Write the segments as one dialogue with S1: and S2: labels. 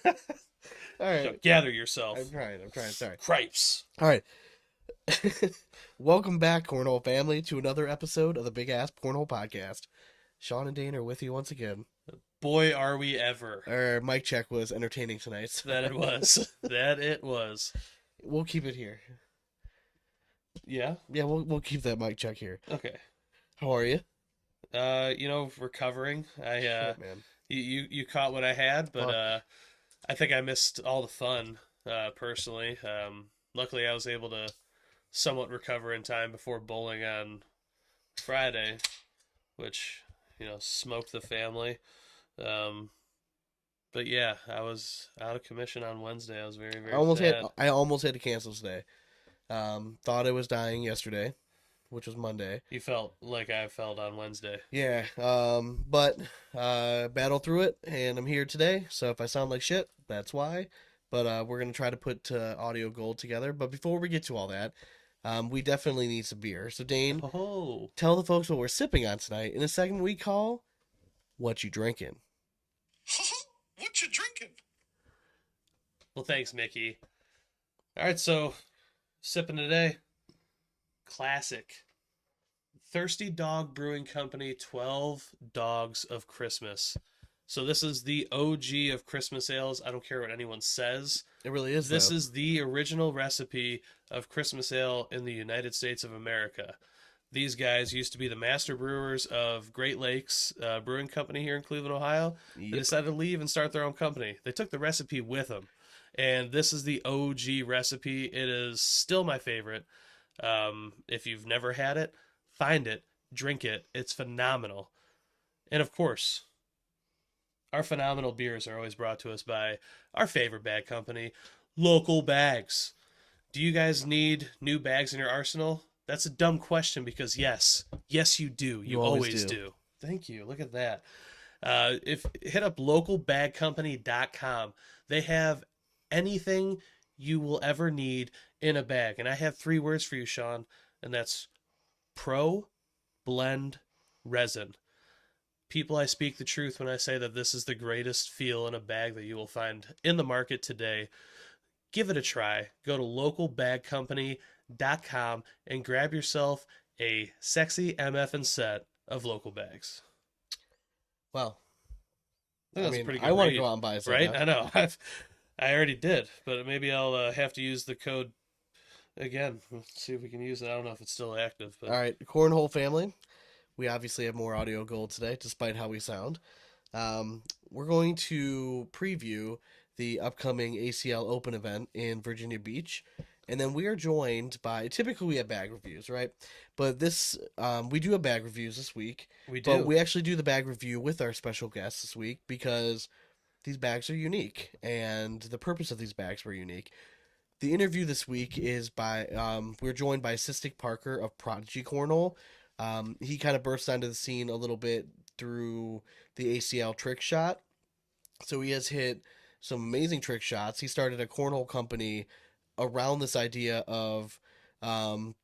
S1: All right.
S2: So gather yourself.
S1: I'm trying. Sorry.
S2: Cripes.
S1: All right. Welcome back, Cornhole family, to another episode of the BigAsp Cornhole podcast. Sean and Dane are with you once again.
S2: Boy, are we ever.
S1: Our mic check was entertaining tonight.
S2: That it was. That it was.
S1: We'll keep it here.
S2: Yeah?
S1: Yeah, we'll keep that mic check here.
S2: Okay.
S1: How are you?
S2: Recovering.
S1: Shit, man.
S2: You caught what I had, but
S1: Fuck.
S2: I think I missed all the fun, personally. Luckily I was able to somewhat recover in time before bowling on Friday, which, smoked the family. Um, but yeah, I was out of commission on Wednesday. I was very, very sad.
S1: I almost had to cancel today. Thought I was dying yesterday, which was Monday.
S2: You felt like I felt on Wednesday.
S1: Yeah. But battled through it, and I'm here today. So if I sound like shit, that's why. But we're gonna try to put audio gold together. But before we get to all that, we definitely need some beer. So Dane,
S2: Oh,
S1: tell the folks what we're sipping on tonight in a segment we call "What You Drinking."
S2: what you drinking? Well, thanks, Mickey. All right, so sipping today, classic. Thirsty Dog Brewing Company 12 Dogs of Christmas. So this is the OG of Christmas ales. I don't care what anyone says.
S1: It really is,
S2: This
S1: though.
S2: is the original recipe of Christmas ale in the United States of America. These guys used to be the master brewers of Great Lakes Brewing Company here in Cleveland, Ohio. They
S1: Yep.
S2: decided to leave and start their own company. They took the recipe with them. And this is the OG recipe. It is still my favorite. If you've never had it, find it, drink it. It's phenomenal. And of course, our phenomenal beers are always brought to us by our favorite bag company, Local Bags. Do you guys need new bags in your arsenal? That's a dumb question because yes, you do. You always do. Thank you. Look at that. If hit up localbagcompany.com. They have anything you will ever need in a bag. And I have 3 words for you, Sean, and that's pro, blend, resin. People, I speak the truth when I say that this is the greatest feel in a bag that you will find in the market today. Give it a try. Go to localbagcompany.com and grab yourself a sexy MF set of local bags.
S1: Well,
S2: I think that's a pretty good
S1: I want to
S2: read,
S1: go out and buy some.
S2: right?
S1: Now.
S2: I know. I already did, but maybe I'll have to use the code again. Let's see if we can use it. I don't know if it's still active, but
S1: All right, Cornhole family. We obviously have more audio gold today, despite how we sound. We're going to preview the upcoming ACL Open event in Virginia Beach. And then we are joined by, typically we have bag reviews, right? But we do have bag reviews this week.
S2: we
S1: But
S2: do.
S1: we actually do the bag review with our special guest this week because these bags are unique. And the purpose of these bags were unique. The interview this week is by, we're joined by Systik Parker of Prodigy Kornhole. He kind of burst onto the scene a little bit through the ACL trick shot. So he has hit some amazing trick shots. He started a cornhole company around this idea of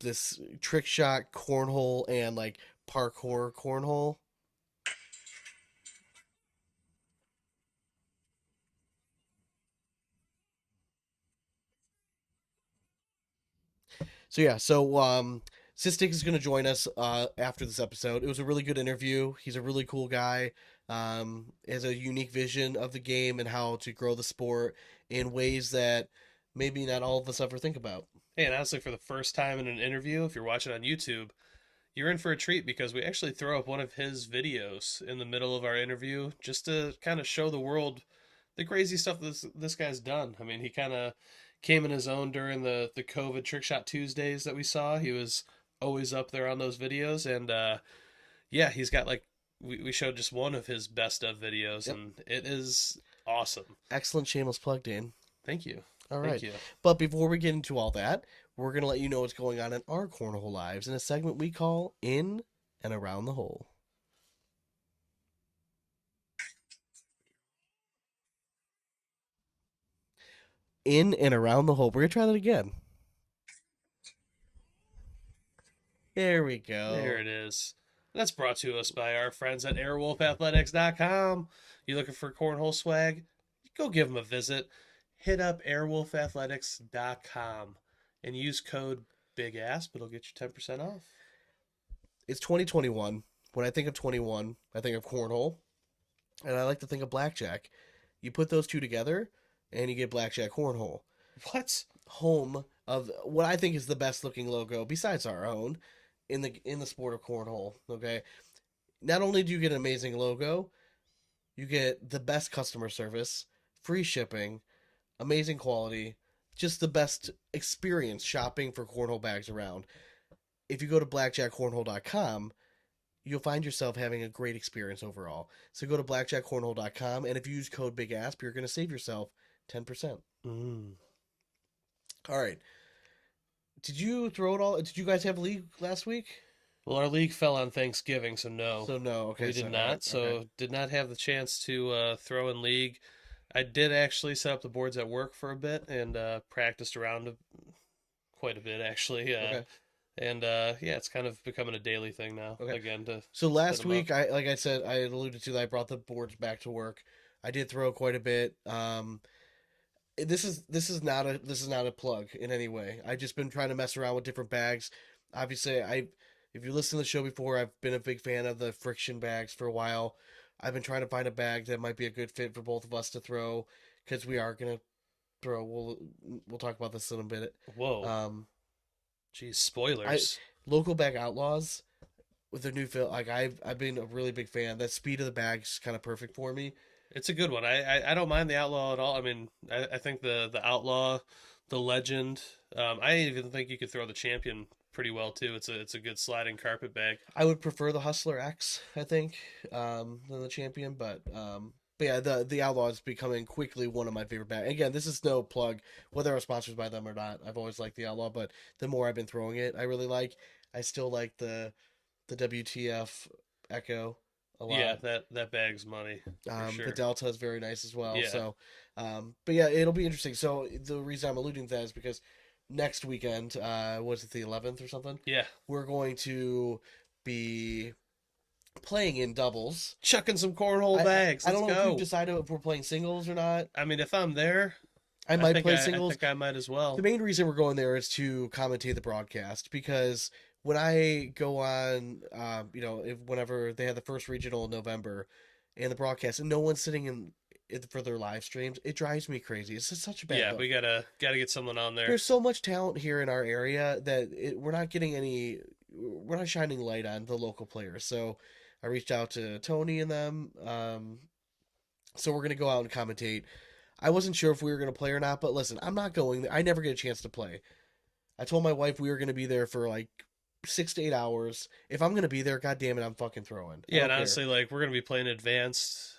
S1: this trick shot cornhole and like parkour cornhole. So Sistik is going to join us after this episode. It was a really good interview. He's a really cool guy. Has a unique vision of the game and how to grow the sport in ways that maybe not all of us ever think about.
S2: Hey, and honestly, for the first time in an interview, if you're watching on YouTube, you're in for a treat because we actually throw up one of his videos in the middle of our interview just to kind of show the world the crazy stuff this guy's done. I mean, he kind of came in his own during the COVID Trick Shot Tuesdays that we saw. He was always up there on those videos, and yeah, he's got like we showed just one of his best of videos,
S1: Yep.
S2: and it is awesome.
S1: Excellent shameless plug, Dan.
S2: Thank you.
S1: All
S2: Thank
S1: right.
S2: you.
S1: But before we get into all that, we're going to let you know what's going on in our cornhole lives in a segment we call In and Around the Hole. In and around the hole. We're going to try that again. There we go.
S2: There it is. That's brought to us by our friends at airwolfathletics.com. You looking for cornhole swag? go give them a visit. Hit up airwolfathletics.com and use code BigAsp. It'll get you 10% off.
S1: It's 2021. When I think of 21, I think of cornhole, and I like to think of blackjack. You put those two together, and you get blackjack cornhole.
S2: What?
S1: Home of what I think is the best looking logo besides our own in the sport of cornhole. Okay, not only do you get an amazing logo, you get the best customer service, free shipping, amazing quality, just the best experience shopping for cornhole bags around. If you go to blackjackcornhole.com, you'll find yourself having a great experience overall. So go to blackjackcornhole.com, and if you use code BIGASP, you're going to save yourself 10%.
S2: Mm.
S1: All right. Did you throw it all? Did you guys have a league last week?
S2: Well, our league fell on Thanksgiving, so no.
S1: So no, okay.
S2: We did not.
S1: Right,
S2: So
S1: okay.
S2: did not have the chance to throw in league. I did actually set up the boards at work for a bit and practiced around quite a bit, actually.
S1: Okay.
S2: And yeah, it's kind of becoming a daily thing now.
S1: Okay.
S2: Again, to
S1: So last
S2: set 'em
S1: week,
S2: up.
S1: like I said, I had alluded to that I brought the boards back to work. I did throw quite a bit. This is not a plug in any way. I just been trying to mess around with different bags. Obviously, if you listen to the show before, I've been a big fan of the friction bags for a while. I've been trying to find a bag that might be a good fit for both of us to throw because we are gonna throw. We'll talk about this in a bit.
S2: Whoa.
S1: Um,
S2: Geez, spoilers.
S1: Local Bag Outlaws with their new fill. Like I've been a really big fan. That speed of the bag's kind of perfect for me.
S2: It's a good one. I don't mind the outlaw at all. I mean, I think the outlaw, the legend. I even think you could throw the champion pretty well too. It's a good sliding carpet bag.
S1: I would prefer the Hustler X, I think, than the Champion, but yeah, the Outlaw is becoming quickly one of my favorite bags. Again, this is no plug, whether I'm sponsored by them or not. I've always liked the Outlaw, but the more I've been throwing it, I really like. I still like the WTF Echo a lot.
S2: Yeah, that bag's money for sure.
S1: The Delta is very nice as well.
S2: Yeah.
S1: So, but yeah, it'll be interesting. So the reason I'm alluding to that is because next weekend, was it the 11th or something?
S2: Yeah,
S1: We're going to be playing in doubles.
S2: chucking some cornhole bags.
S1: I
S2: Let's
S1: don't know if
S2: go.
S1: we've decided if we're playing singles or not.
S2: I mean, if I'm there,
S1: I might play
S2: I
S1: singles.
S2: think I might as well.
S1: The main reason we're going there is to commentate the broadcast because when I go on, whenever they had the first regional in November and the broadcast, and no one's sitting in for their live streams, it drives me crazy. It's just such a bad
S2: Yeah,
S1: look.
S2: we gotta get someone on there.
S1: There's so much talent here in our area that we're not getting any. We're not shining light on the local players. So I reached out to Tony and them. So we're gonna go out and commentate. I wasn't sure if we were gonna play or not, but listen, I'm not going there. I never get a chance to play. I told my wife we were gonna be there for like 6 to 8 hours. If I'm gonna be there, god damn it, I'm fucking throwing.
S2: Yeah, and honestly, like we're gonna be playing advanced.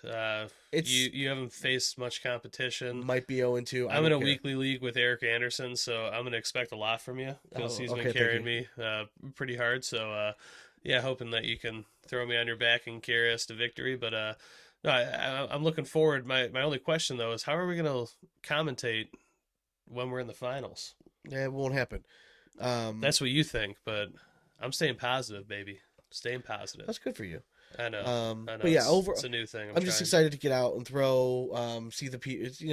S1: It's
S2: you haven't faced much competition.
S1: might be 0-2.
S2: I'm in a weekly league with Eric Anderson, so I'm gonna expect a lot from you because he's been carrying me pretty hard. So yeah, hoping that you can throw me on your back and carry us to victory. But no, I'm looking forward. My only question though is how are we gonna commentate when we're in the finals?
S1: Yeah, it won't happen.
S2: That's what you think, but I'm staying positive, baby. Staying positive.
S1: That's good for you.
S2: I know.
S1: But yeah,
S2: it's a new thing.
S1: I'm just excited to get out and throw, see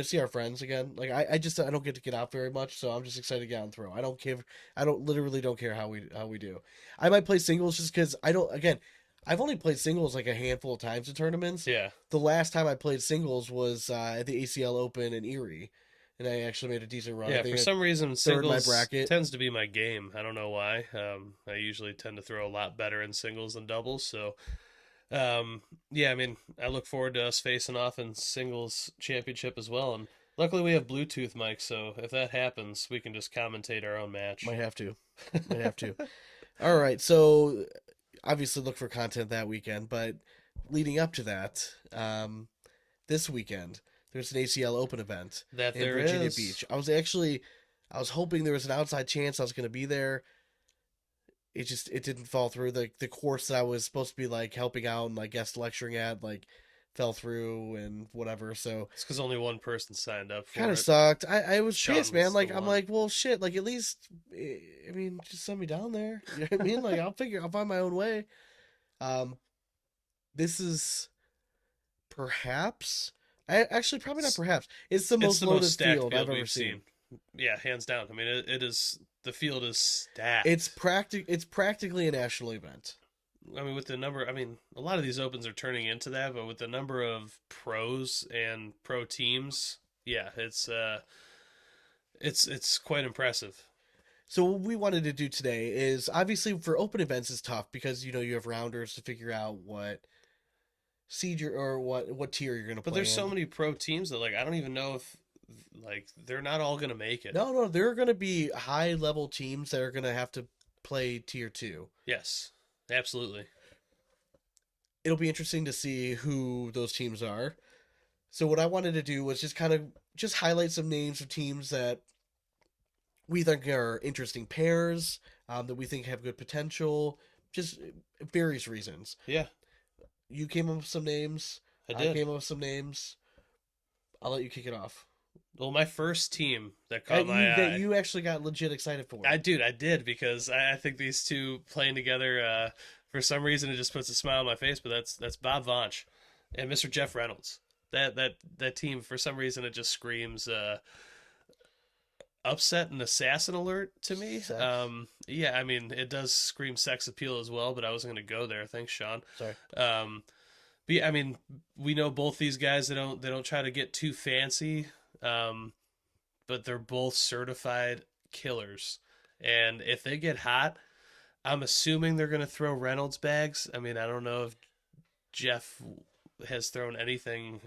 S1: see our friends again. Like I don't get to get out very much, so I'm just excited to get out and throw. I don't care. I literally don't care how we do. I might play singles just because I don't. Again, I've only played singles like a handful of times in tournaments.
S2: Yeah.
S1: The last time I played singles was at the ACL Open in Erie, and I actually made a decent run.
S2: Yeah, for some reason, singles
S1: my bracket.
S2: tends to be my game. I don't know why. I usually tend to throw a lot better in singles than doubles. So, yeah, I mean, I look forward to us facing off in singles championship as well. And luckily, we have Bluetooth mics, so if that happens, we can just commentate our own match.
S1: Might have to. Might have to. All right, so obviously look for content that weekend, but leading up to that, this weekend there's an ACL Open event
S2: That
S1: in
S2: there
S1: Virginia
S2: is.
S1: Beach. I was hoping there was an outside chance I was going to be there. It didn't fall through. The course that I was supposed to be like helping out and like guest lecturing at like fell through and whatever. So
S2: It's because only one person signed up for
S1: kind of
S2: it.
S1: sucked. I was
S2: Sean
S1: pissed, man.
S2: was
S1: Like
S2: the
S1: I'm
S2: one.
S1: like, well, shit. Like at least, I mean, just send me down there. You know what I mean? Like I'll find my own way. This is perhaps Actually, probably not. Perhaps it's the
S2: It's
S1: most
S2: the most
S1: loaded
S2: stacked
S1: field I've
S2: field
S1: ever
S2: we've
S1: seen.
S2: seen. Yeah, hands down. I mean, it is, the field is
S1: It's
S2: stacked.
S1: practically a national event.
S2: I mean, with the number, I mean, a lot of these opens are turning into that, but with the number of pros and pro teams, yeah, it's quite impressive.
S1: So what we wanted to do today is obviously for open events is tough because you have rounders to figure out what seed or what tier you're going to
S2: But
S1: play
S2: there's so
S1: in.
S2: many pro teams that, like, I don't even know if, like, they're not all gonna make it.
S1: No, no, there are going to be high level teams that are going to have to play tier 2.
S2: Yes, absolutely.
S1: It'll be interesting to see who those teams are. So what I wanted to do was just kind of just highlight some names of teams that we think are interesting pairs, that we think have good potential, just various reasons.
S2: Yeah,
S1: You came up with some names.
S2: I
S1: I
S2: did.
S1: came up with some names. I'll let you kick it off.
S2: Well, my first team that caught
S1: You
S2: my
S1: that
S2: eye,
S1: you actually got legit excited for.
S2: I did because I think these two playing together, for some reason, it just puts a smile on my face. But that's Bob Vonch and Mr. Jeff Reynolds. That team, for some reason, it just screams upset and assassin alert to me.
S1: Sex.
S2: Yeah, I mean, it does scream sex appeal as well, but I wasn't going to go there. Thanks, Sean.
S1: Sorry.
S2: But yeah, I mean, we know both these guys. They don't try to get too fancy, but they're both certified killers. And if they get hot, I'm assuming they're going to throw Reynolds bags. I mean, I don't know if Jeff has thrown anything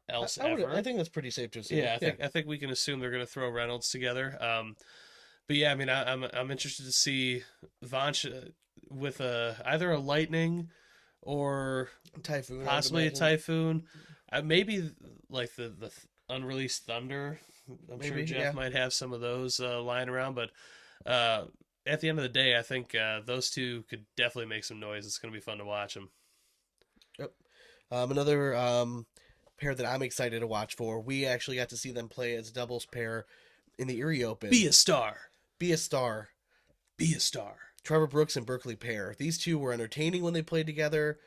S2: else ever.
S1: I think that's pretty safe to assume.
S2: Yeah, I think we can assume they're going to throw Reynolds together. But yeah, I mean, I'm interested to see Vanch with either a lightning or
S1: Typhoon.
S2: possibly a typhoon. Maybe like the unreleased thunder. I'm sure
S1: Maybe,
S2: Jeff
S1: yeah.
S2: might have some of those lying around, but uh, at the end of the day, I think those two could definitely make some noise. It's going to be fun to watch them.
S1: Yep. Another pair that I'm excited to watch for. We actually got to see them play as a doubles pair in the Erie Open.
S2: Be a star.
S1: Be a star.
S2: Be a star.
S1: Trevor Brooks and Berkeley pair. These two were entertaining when they played together.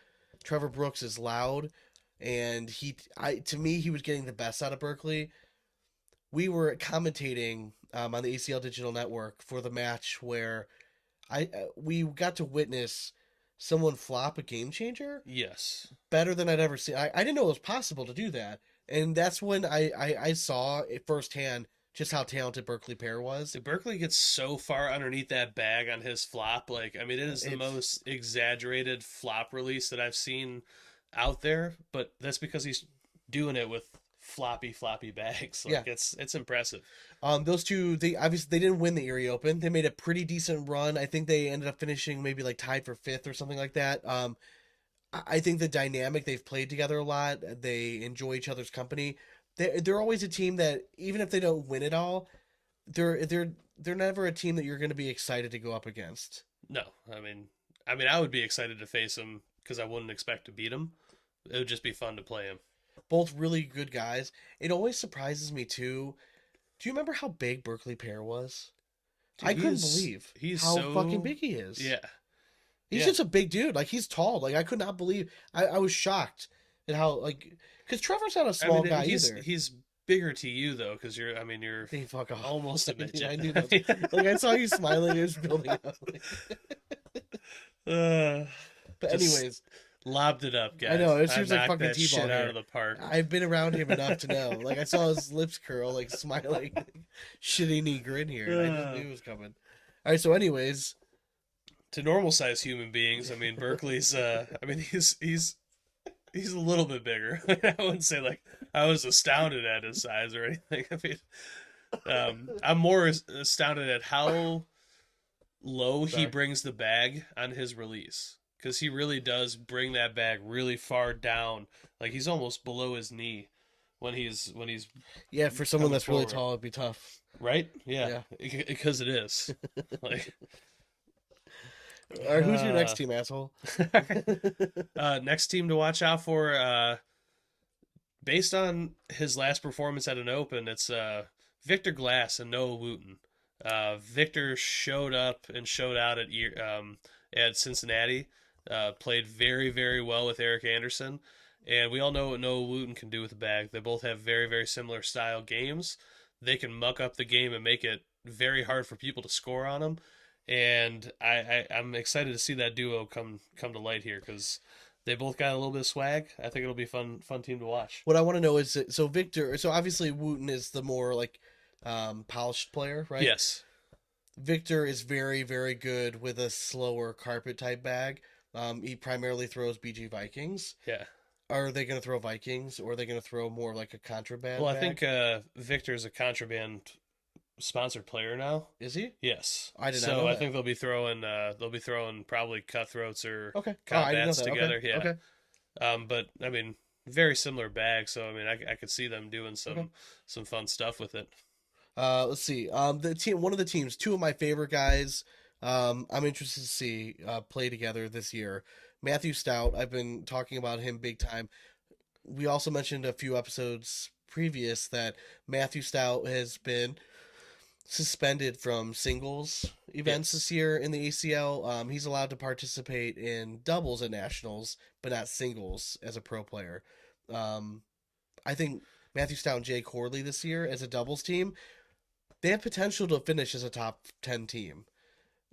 S1: Trevor Brooks is loud, and to me he was getting the best out of Berkeley. We were commentating on the ACL Digital Network for the match where we got to witness someone flop a game changer
S2: Yes.
S1: better than I'd ever seen. I didn't know it was possible to do that, and that's when I saw it firsthand just how talented Berkeley pair was.
S2: Dude, Berkeley gets so far underneath that bag on his flop. Like, I mean, it is the
S1: It's
S2: most exaggerated flop release that I've seen out there, but that's because he's doing it with floppy bags. Like,
S1: yeah.
S2: it's impressive.
S1: Those two, they obviously they didn't win the Erie Open. They made a pretty decent run. I think they ended up finishing maybe like tied for fifth or something like that. I think the dynamic, they've played together a lot. They enjoy each other's company. They're always a team that even if they don't win it all, they're never a team that you're going to be excited to go up against.
S2: No, I mean, I would be excited to face him because I wouldn't expect to beat him. It would just be fun to play him.
S1: Both really good guys. It always surprises me too. Do you remember how big Berkeley Pear was?
S2: Dude,
S1: I couldn't believe
S2: he's
S1: how
S2: so
S1: fucking big he is.
S2: yeah.
S1: He's
S2: Yeah.
S1: just a big dude. Like he's tall. Like I could not believe. I was shocked at how like because Trevor's not a small guy either.
S2: He's bigger to you though, because you're
S1: Hey, fuck off.
S2: almost a midget.
S1: I knew that. Like I saw you smiling. It was building up. But
S2: Just
S1: anyways,
S2: lobbed it up, guys.
S1: I know, it
S2: I
S1: seems like
S2: knocked
S1: fucking
S2: that
S1: T-ball
S2: shit out
S1: here.
S2: of the park.
S1: I've been around him enough to know. Like I saw his lips curl, like smiling, shitty grin here, and I just knew it was coming. All right. So, anyways,
S2: To normal sized human beings, I mean, Berkeley's. I mean, he's a little bit bigger. I wouldn't say like I was astounded at his size or anything. I mean, I'm more astounded at how low he
S1: Sorry.
S2: brings the bag on his release, because he really does bring that bag really far down. Like he's almost below his knee when he's
S1: yeah, for someone
S2: Coming
S1: that's really
S2: forward.
S1: tall, it'd be tough.
S2: right. Yeah, because it is. Like,
S1: All right, who's your next team, asshole?
S2: next team to watch out for, based on his last performance at an open, it's Victor Glass and Noah Wooten. Victor showed up and showed out at Cincinnati. Played very, very well with Eric Anderson, And we all know what Noah Wooten can do with a bag. They both have very, very similar style games. They can muck up the game and make it very hard for people to score on them. And I'm excited to see that duo come to light here because they both got a little bit of swag. I think it'll be fun team to watch.
S1: What I want to know is so Victor. So obviously Wooten is the more like polished player, right?
S2: Yes.
S1: Victor is very very good with a slower carpet type bag. He primarily throws BG Vikings.
S2: Yeah.
S1: Are they going to throw Vikings, or are they going to throw more like a contraband?
S2: Well, I
S1: bag?
S2: think Victor's a contraband sponsored player now.
S1: Is he?
S2: Yes.
S1: I did not
S2: So
S1: know
S2: I
S1: that.
S2: think they'll be throwing probably cutthroats or
S1: Okay. Oh, I didn't know
S2: combats
S1: that.
S2: together.
S1: Okay.
S2: Yeah.
S1: Okay.
S2: But I mean, very similar bags. So I mean, I could see them doing
S1: Okay.
S2: some fun stuff with it.
S1: Let's see. The team, one of the teams, two of my favorite guys. I'm interested to see play together this year. Matthew Stout. I've been talking about him big time. We also mentioned a few episodes previous that Matthew Stout has been suspended from singles events this
S2: Yes.
S1: year in the ACL. He's allowed to participate in doubles at nationals, but not singles as a pro player. Um, I think Matthew Stout and Jay Corley this year as a doubles team, they have potential to finish as a top 10 team.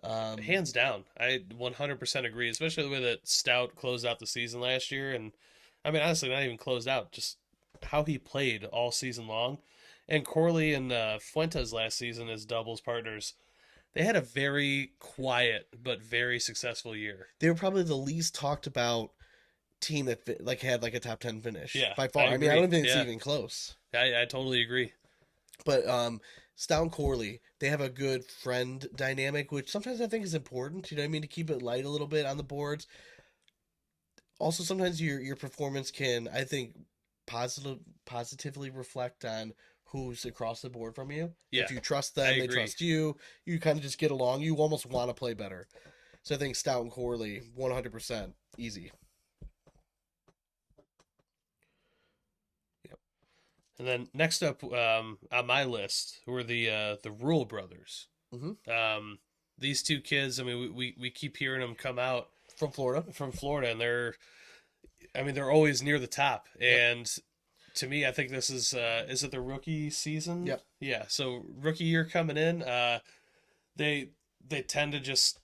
S1: Um,
S2: Hands down, I 100% agree. Especially the way that Stout closed out the season last year, and I mean, honestly, not even closed out, just how he played all season long. And Corley and Fuentes last season as doubles partners, they had a very quiet but very successful year.
S1: they were probably the least talked about team that like had like a top 10 finish
S2: Yeah,
S1: by
S2: I
S1: far. I mean, I
S2: agree.
S1: don't think it's
S2: Yeah,
S1: even close.
S2: I totally agree.
S1: But Stout and Corley, they have a good friend dynamic, which sometimes I think is important. You know what I mean? To keep it light a little bit on the boards. Also, sometimes your performance can, I think, positively reflect on who's across the board from you.
S2: Yeah,
S1: If you trust
S2: I
S1: them, they
S2: agree.
S1: trust you. You kind of just get along. You almost want to play better. So I think Stout and Corley, 100% easy. Yep.
S2: And then next up on my list were the Rule Brothers.
S1: Hmm.
S2: These two kids, I mean, we keep hearing them come out
S1: From Florida.
S2: from Florida, and I mean, they're always near the top.
S1: Yep.
S2: And to me, I think this is it the rookie season?
S1: Yep.
S2: Yeah. So rookie year coming in, they they tend to just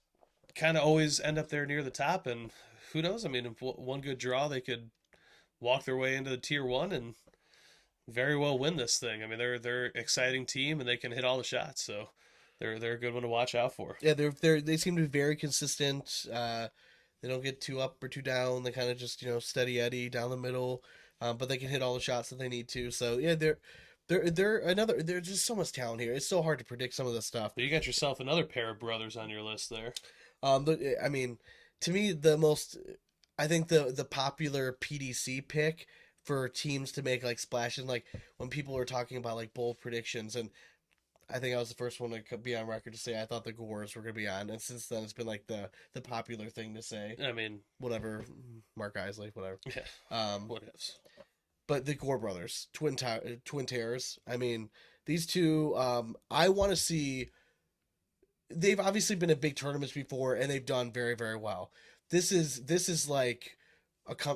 S2: kind of always end up there near the top, and who knows? I mean, if one good draw, they could walk their way into the tier one and very well win this thing. I mean, they're exciting team and they can hit all the shots, so they're a good one to watch out for.
S1: Yeah, they seem to be very consistent. They don't get too up or too down. They kind of just steady Eddie down the middle, but they can hit all the shots that they need to. So yeah, they're another. There's just so much talent here. It's so hard to predict some of this stuff.
S2: You got yourself another pair of brothers on your list there.
S1: I mean, to me, the most I think the popular PDC pick for teams to make like splashes, like when people are talking about like bold predictions, and I think I was the first one to be on record to say I thought the Gores were going to be on, and since then it's been like the popular thing to say.
S2: I mean,
S1: Whatever, Mark Isley, whatever.
S2: yeah,
S1: Um,
S2: what ifs?
S1: but the Gore brothers, twin terrors. I mean, these two. I want to see. They've obviously been in big tournaments before, and they've done very very well. This is like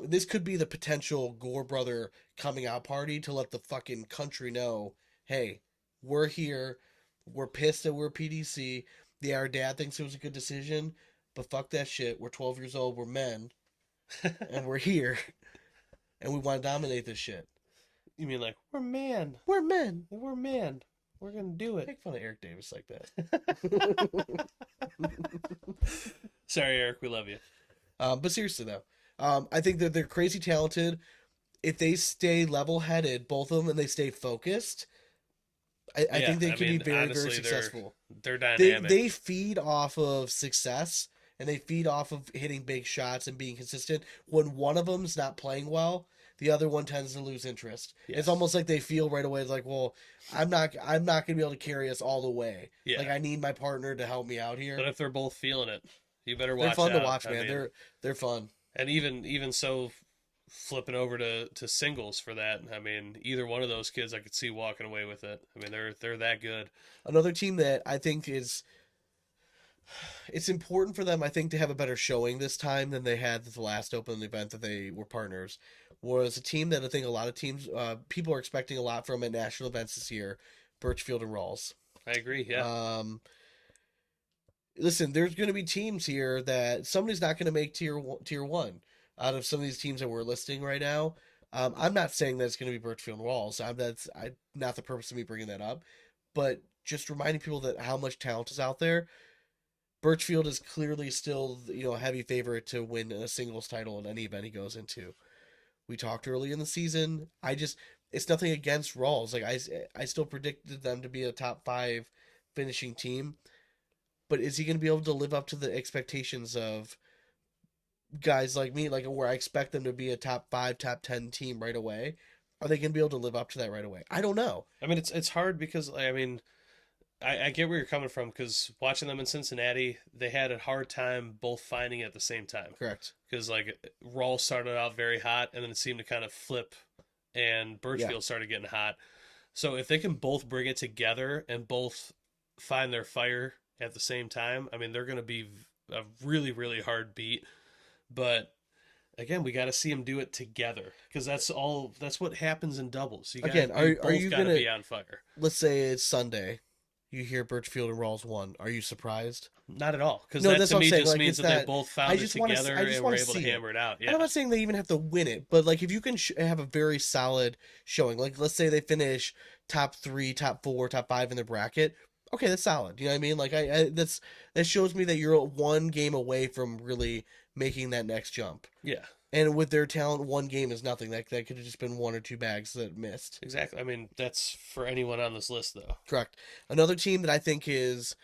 S1: this could be the potential Gore brother coming out party to let the fucking country know, hey, we're here. We're pissed that we're PDC. Yeah, our dad thinks it was a good decision, but fuck that shit. We're 12 years old. We're men, and we're here, and we want to dominate this shit.
S2: You mean like we're man,
S1: We're men.
S2: we're man, we're gonna do it?
S1: Make fun of Eric Davis like that.
S2: Sorry, Eric, we love you.
S1: But seriously though, I think that they're crazy talented. If they stay level-headed, both of them, and they stay focused, I
S2: Yeah,
S1: think they
S2: I
S1: can
S2: mean,
S1: be very, very
S2: honestly,
S1: successful.
S2: they're
S1: They
S2: dynamic.
S1: they feed off of success, and they feed off of hitting big shots and being consistent. When one of them's not playing well, the other one tends to lose interest. It's
S2: Yes.
S1: almost like they feel right away, it's like, well, I'm not gonna be able to carry us all the way.
S2: Yeah.
S1: Like I need my partner to help me out
S2: But
S1: here.
S2: if they're both feeling it, you better
S1: They're
S2: watch
S1: fun to
S2: out.
S1: watch,
S2: I
S1: man.
S2: mean,
S1: They're fun.
S2: and even so, flipping over to singles for that. I mean, either one of those kids, I could see walking away with it. I mean, they're that good.
S1: Another team that I think is It's important for them, I think, to have a better showing this time than they had at the last open event that they were partners. Was a team that I think a lot of teams, people are expecting a lot from at national events this year, Birchfield and Rawls.
S2: I agree. Yeah.
S1: Um, Listen, there's going to be teams here that somebody's not going to make tier one out of some of these teams that we're listing right now. I'm not saying that it's going to be Birchfield and Rawls. Not the purpose of me bringing that up, but just reminding people that how much talent is out there. Birchfield is clearly still, a heavy favorite to win a singles title in any event he goes into. We talked early in the season. It's nothing against Rawls. Like I still predicted them to be a top 5 finishing team, but is he going to be able to live up to the expectations of guys like me, like where I expect them to be a top 5, top 10 team right away? Are they going to be able to live up to that right away? I don't know.
S2: I mean, it's hard because I mean, I get where you're coming from because watching them in Cincinnati, they had a hard time both finding it at the same time.
S1: Correct.
S2: Because like Rawls started out very hot and then it seemed to kind of flip, and Birchfield started getting hot. So if they can both bring it together and both find their fire at the same time, I mean, they're going to be a really, really hard beat. But again, we got to see them do it together because that's what happens in doubles.
S1: Are you
S2: got to
S1: gonna
S2: be on fire?
S1: let's say it's Sunday, you hear Birchfield and Rawls won. Are you surprised?
S2: Not at all, because
S1: No,
S2: that
S1: that's
S2: to
S1: what I'm
S2: me
S1: saying.
S2: just
S1: Like,
S2: means
S1: it's
S2: that they
S1: that
S2: both
S1: I
S2: found it
S1: just want
S2: together
S1: I just
S2: and were
S1: want to
S2: able to
S1: see it.
S2: hammer it out.
S1: And
S2: Yeah,
S1: I'm not saying they even have to win it, but like if you can have a very solid showing, like let's say they finish top 3, top 4, top 5 in their bracket. Okay, that's solid. You know what I mean? Like that shows me that you're one game away from really making that next jump.
S2: yeah,
S1: And with their talent, one game is nothing. That could have just been 1 or 2 bags that missed.
S2: exactly. I mean, that's for anyone on this list, though.
S1: Correct. Another team that I think is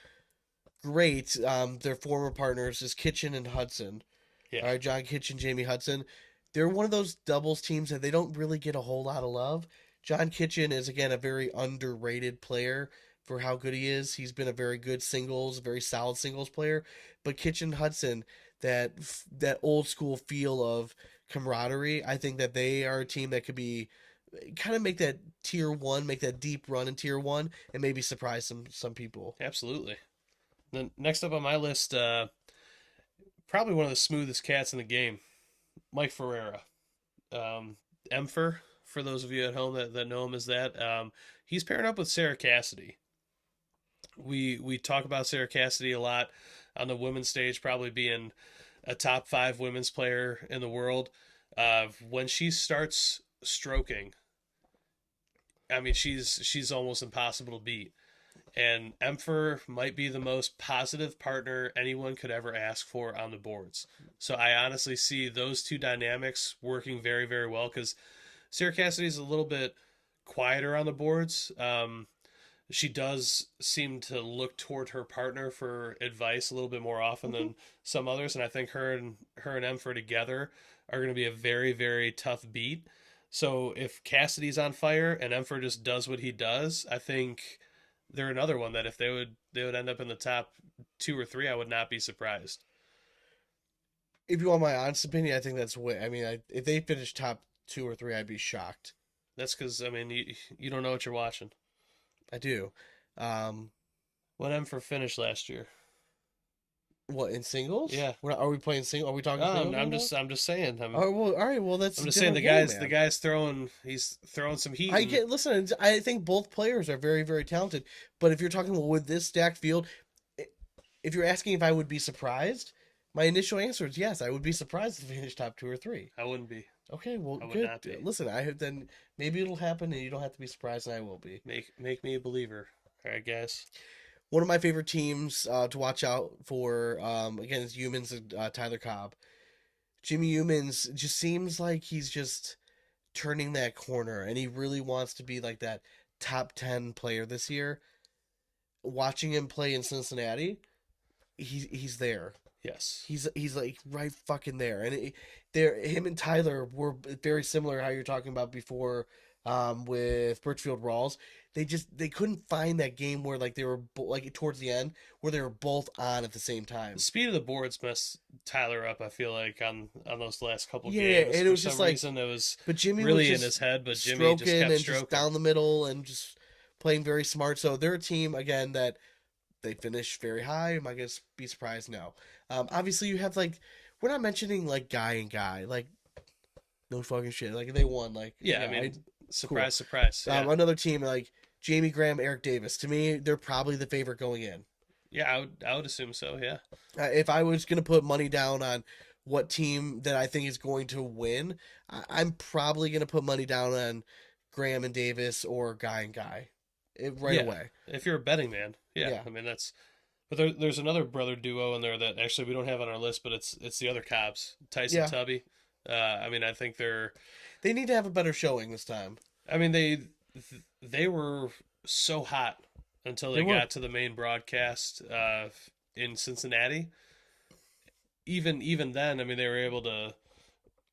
S1: great, their former partners is Kitchen and Hudson. All
S2: Yeah,
S1: right, John Kitchen, Jamie Hudson. They're one of those doubles teams that they don't really get a whole lot of love. John Kitchen is again a very underrated player for how good he is. He's been a very good singles, very solid singles player. But Kitchen Hudson, that old school feel of camaraderie, I think that they are a team that could be kind of make that tier one, make that deep run in tier one, and maybe surprise some people.
S2: absolutely. Then next up on my list, probably one of the smoothest cats in the game, Mike Ferreira. Emfer, for those of you at home that know him as that. He's paired up with Sarah Cassidy. We talk about Sarah Cassidy a lot on the women's stage, probably being a top 5 women's player in the world. When she starts stroking, I mean, she's almost impossible to beat. And Emfer might be the most positive partner anyone could ever ask for on the boards. So I honestly see those two dynamics working very, very well because Sarah Cassidy's a little bit quieter on the boards. She does seem to look toward her partner for advice a little bit more often than some others, and I think her and Emfer together are going to be a very, very tough beat. So if Cassidy's on fire and Emfer just does what he does, I think they're another one that if they would end up in the top 2 or 3, I would not be surprised.
S1: If you want my honest opinion, I think that's way. I mean, if they finish top 2 or 3, I'd be shocked.
S2: That's because I mean you don't know what you're watching.
S1: I do.
S2: What Emfer finished last year?
S1: What in singles?
S2: Yeah.
S1: Are we playing single? Are we talking?
S2: No,
S1: singles
S2: I'm
S1: right
S2: just
S1: now?
S2: I'm just saying.
S1: Oh well, all right. Well, that's.
S2: I'm
S1: a
S2: just saying
S1: different
S2: the
S1: game, man.
S2: guy's throwing some heat.
S1: I get listen. I think both players are very, very talented. But if you're talking with this stacked field, if you're asking if I would be surprised, my initial answer is yes. I would be surprised if they finish top 2 or 3.
S2: I wouldn't be.
S1: Okay, well,
S2: I would
S1: good.
S2: not be.
S1: Listen, I hope then maybe it'll happen, and you don't have to be surprised, and I will be.
S2: Make me a believer. All right, guys.
S1: One of my favorite teams to watch out for, again, is Humans and Tyler Cobb. Jimmy Humans just seems like he's just turning that corner, and he really wants to be like that top 10 player this year. Watching him play in Cincinnati, he's there.
S2: Yes.
S1: He's like right fucking there, and him and Tyler were very similar. How you're talking about before, with Birchfield Rawls, they couldn't find that game where like they were like towards the end where they were both on at the same time.
S2: The speed of the boards messed Tyler up. I feel like on those last couple
S1: Yeah,
S2: games.
S1: and it was
S2: For
S1: just
S2: some
S1: like,
S2: reason, it was
S1: but Jimmy
S2: really
S1: was
S2: in
S1: just
S2: his head. But Jimmy just
S1: stroking
S2: kept
S1: and
S2: stroking.
S1: just down the middle and just playing very smart. So they're a team again that they finish very high? Am I going to be surprised? No. Obviously, you have like, we're not mentioning like guy and guy. Like, no fucking shit. Like, they won. Like,
S2: Yeah, I
S1: yeah,
S2: mean,
S1: cool.
S2: surprise, surprise. Yeah,
S1: Another team like Jamie Graham, Eric Davis. To me, they're probably the favorite going in.
S2: yeah, I would assume so. Yeah,
S1: If I was going to put money down on what team that I think is going to win, I'm probably going to put money down on Graham and Davis or Guy and Guy right
S2: yeah.
S1: away.
S2: If you're a betting man, yeah.
S1: Yeah.
S2: I mean, that's. But there's another brother duo in there that actually we don't have on our list, but it's the other Cobbs, Tyson
S1: Yeah.
S2: Tubby. I mean, I think they're.
S1: They need to have a better showing this time.
S2: I mean, they were so hot until
S1: They
S2: they
S1: were.
S2: got to the main broadcast in Cincinnati. Even then, I mean, they were able to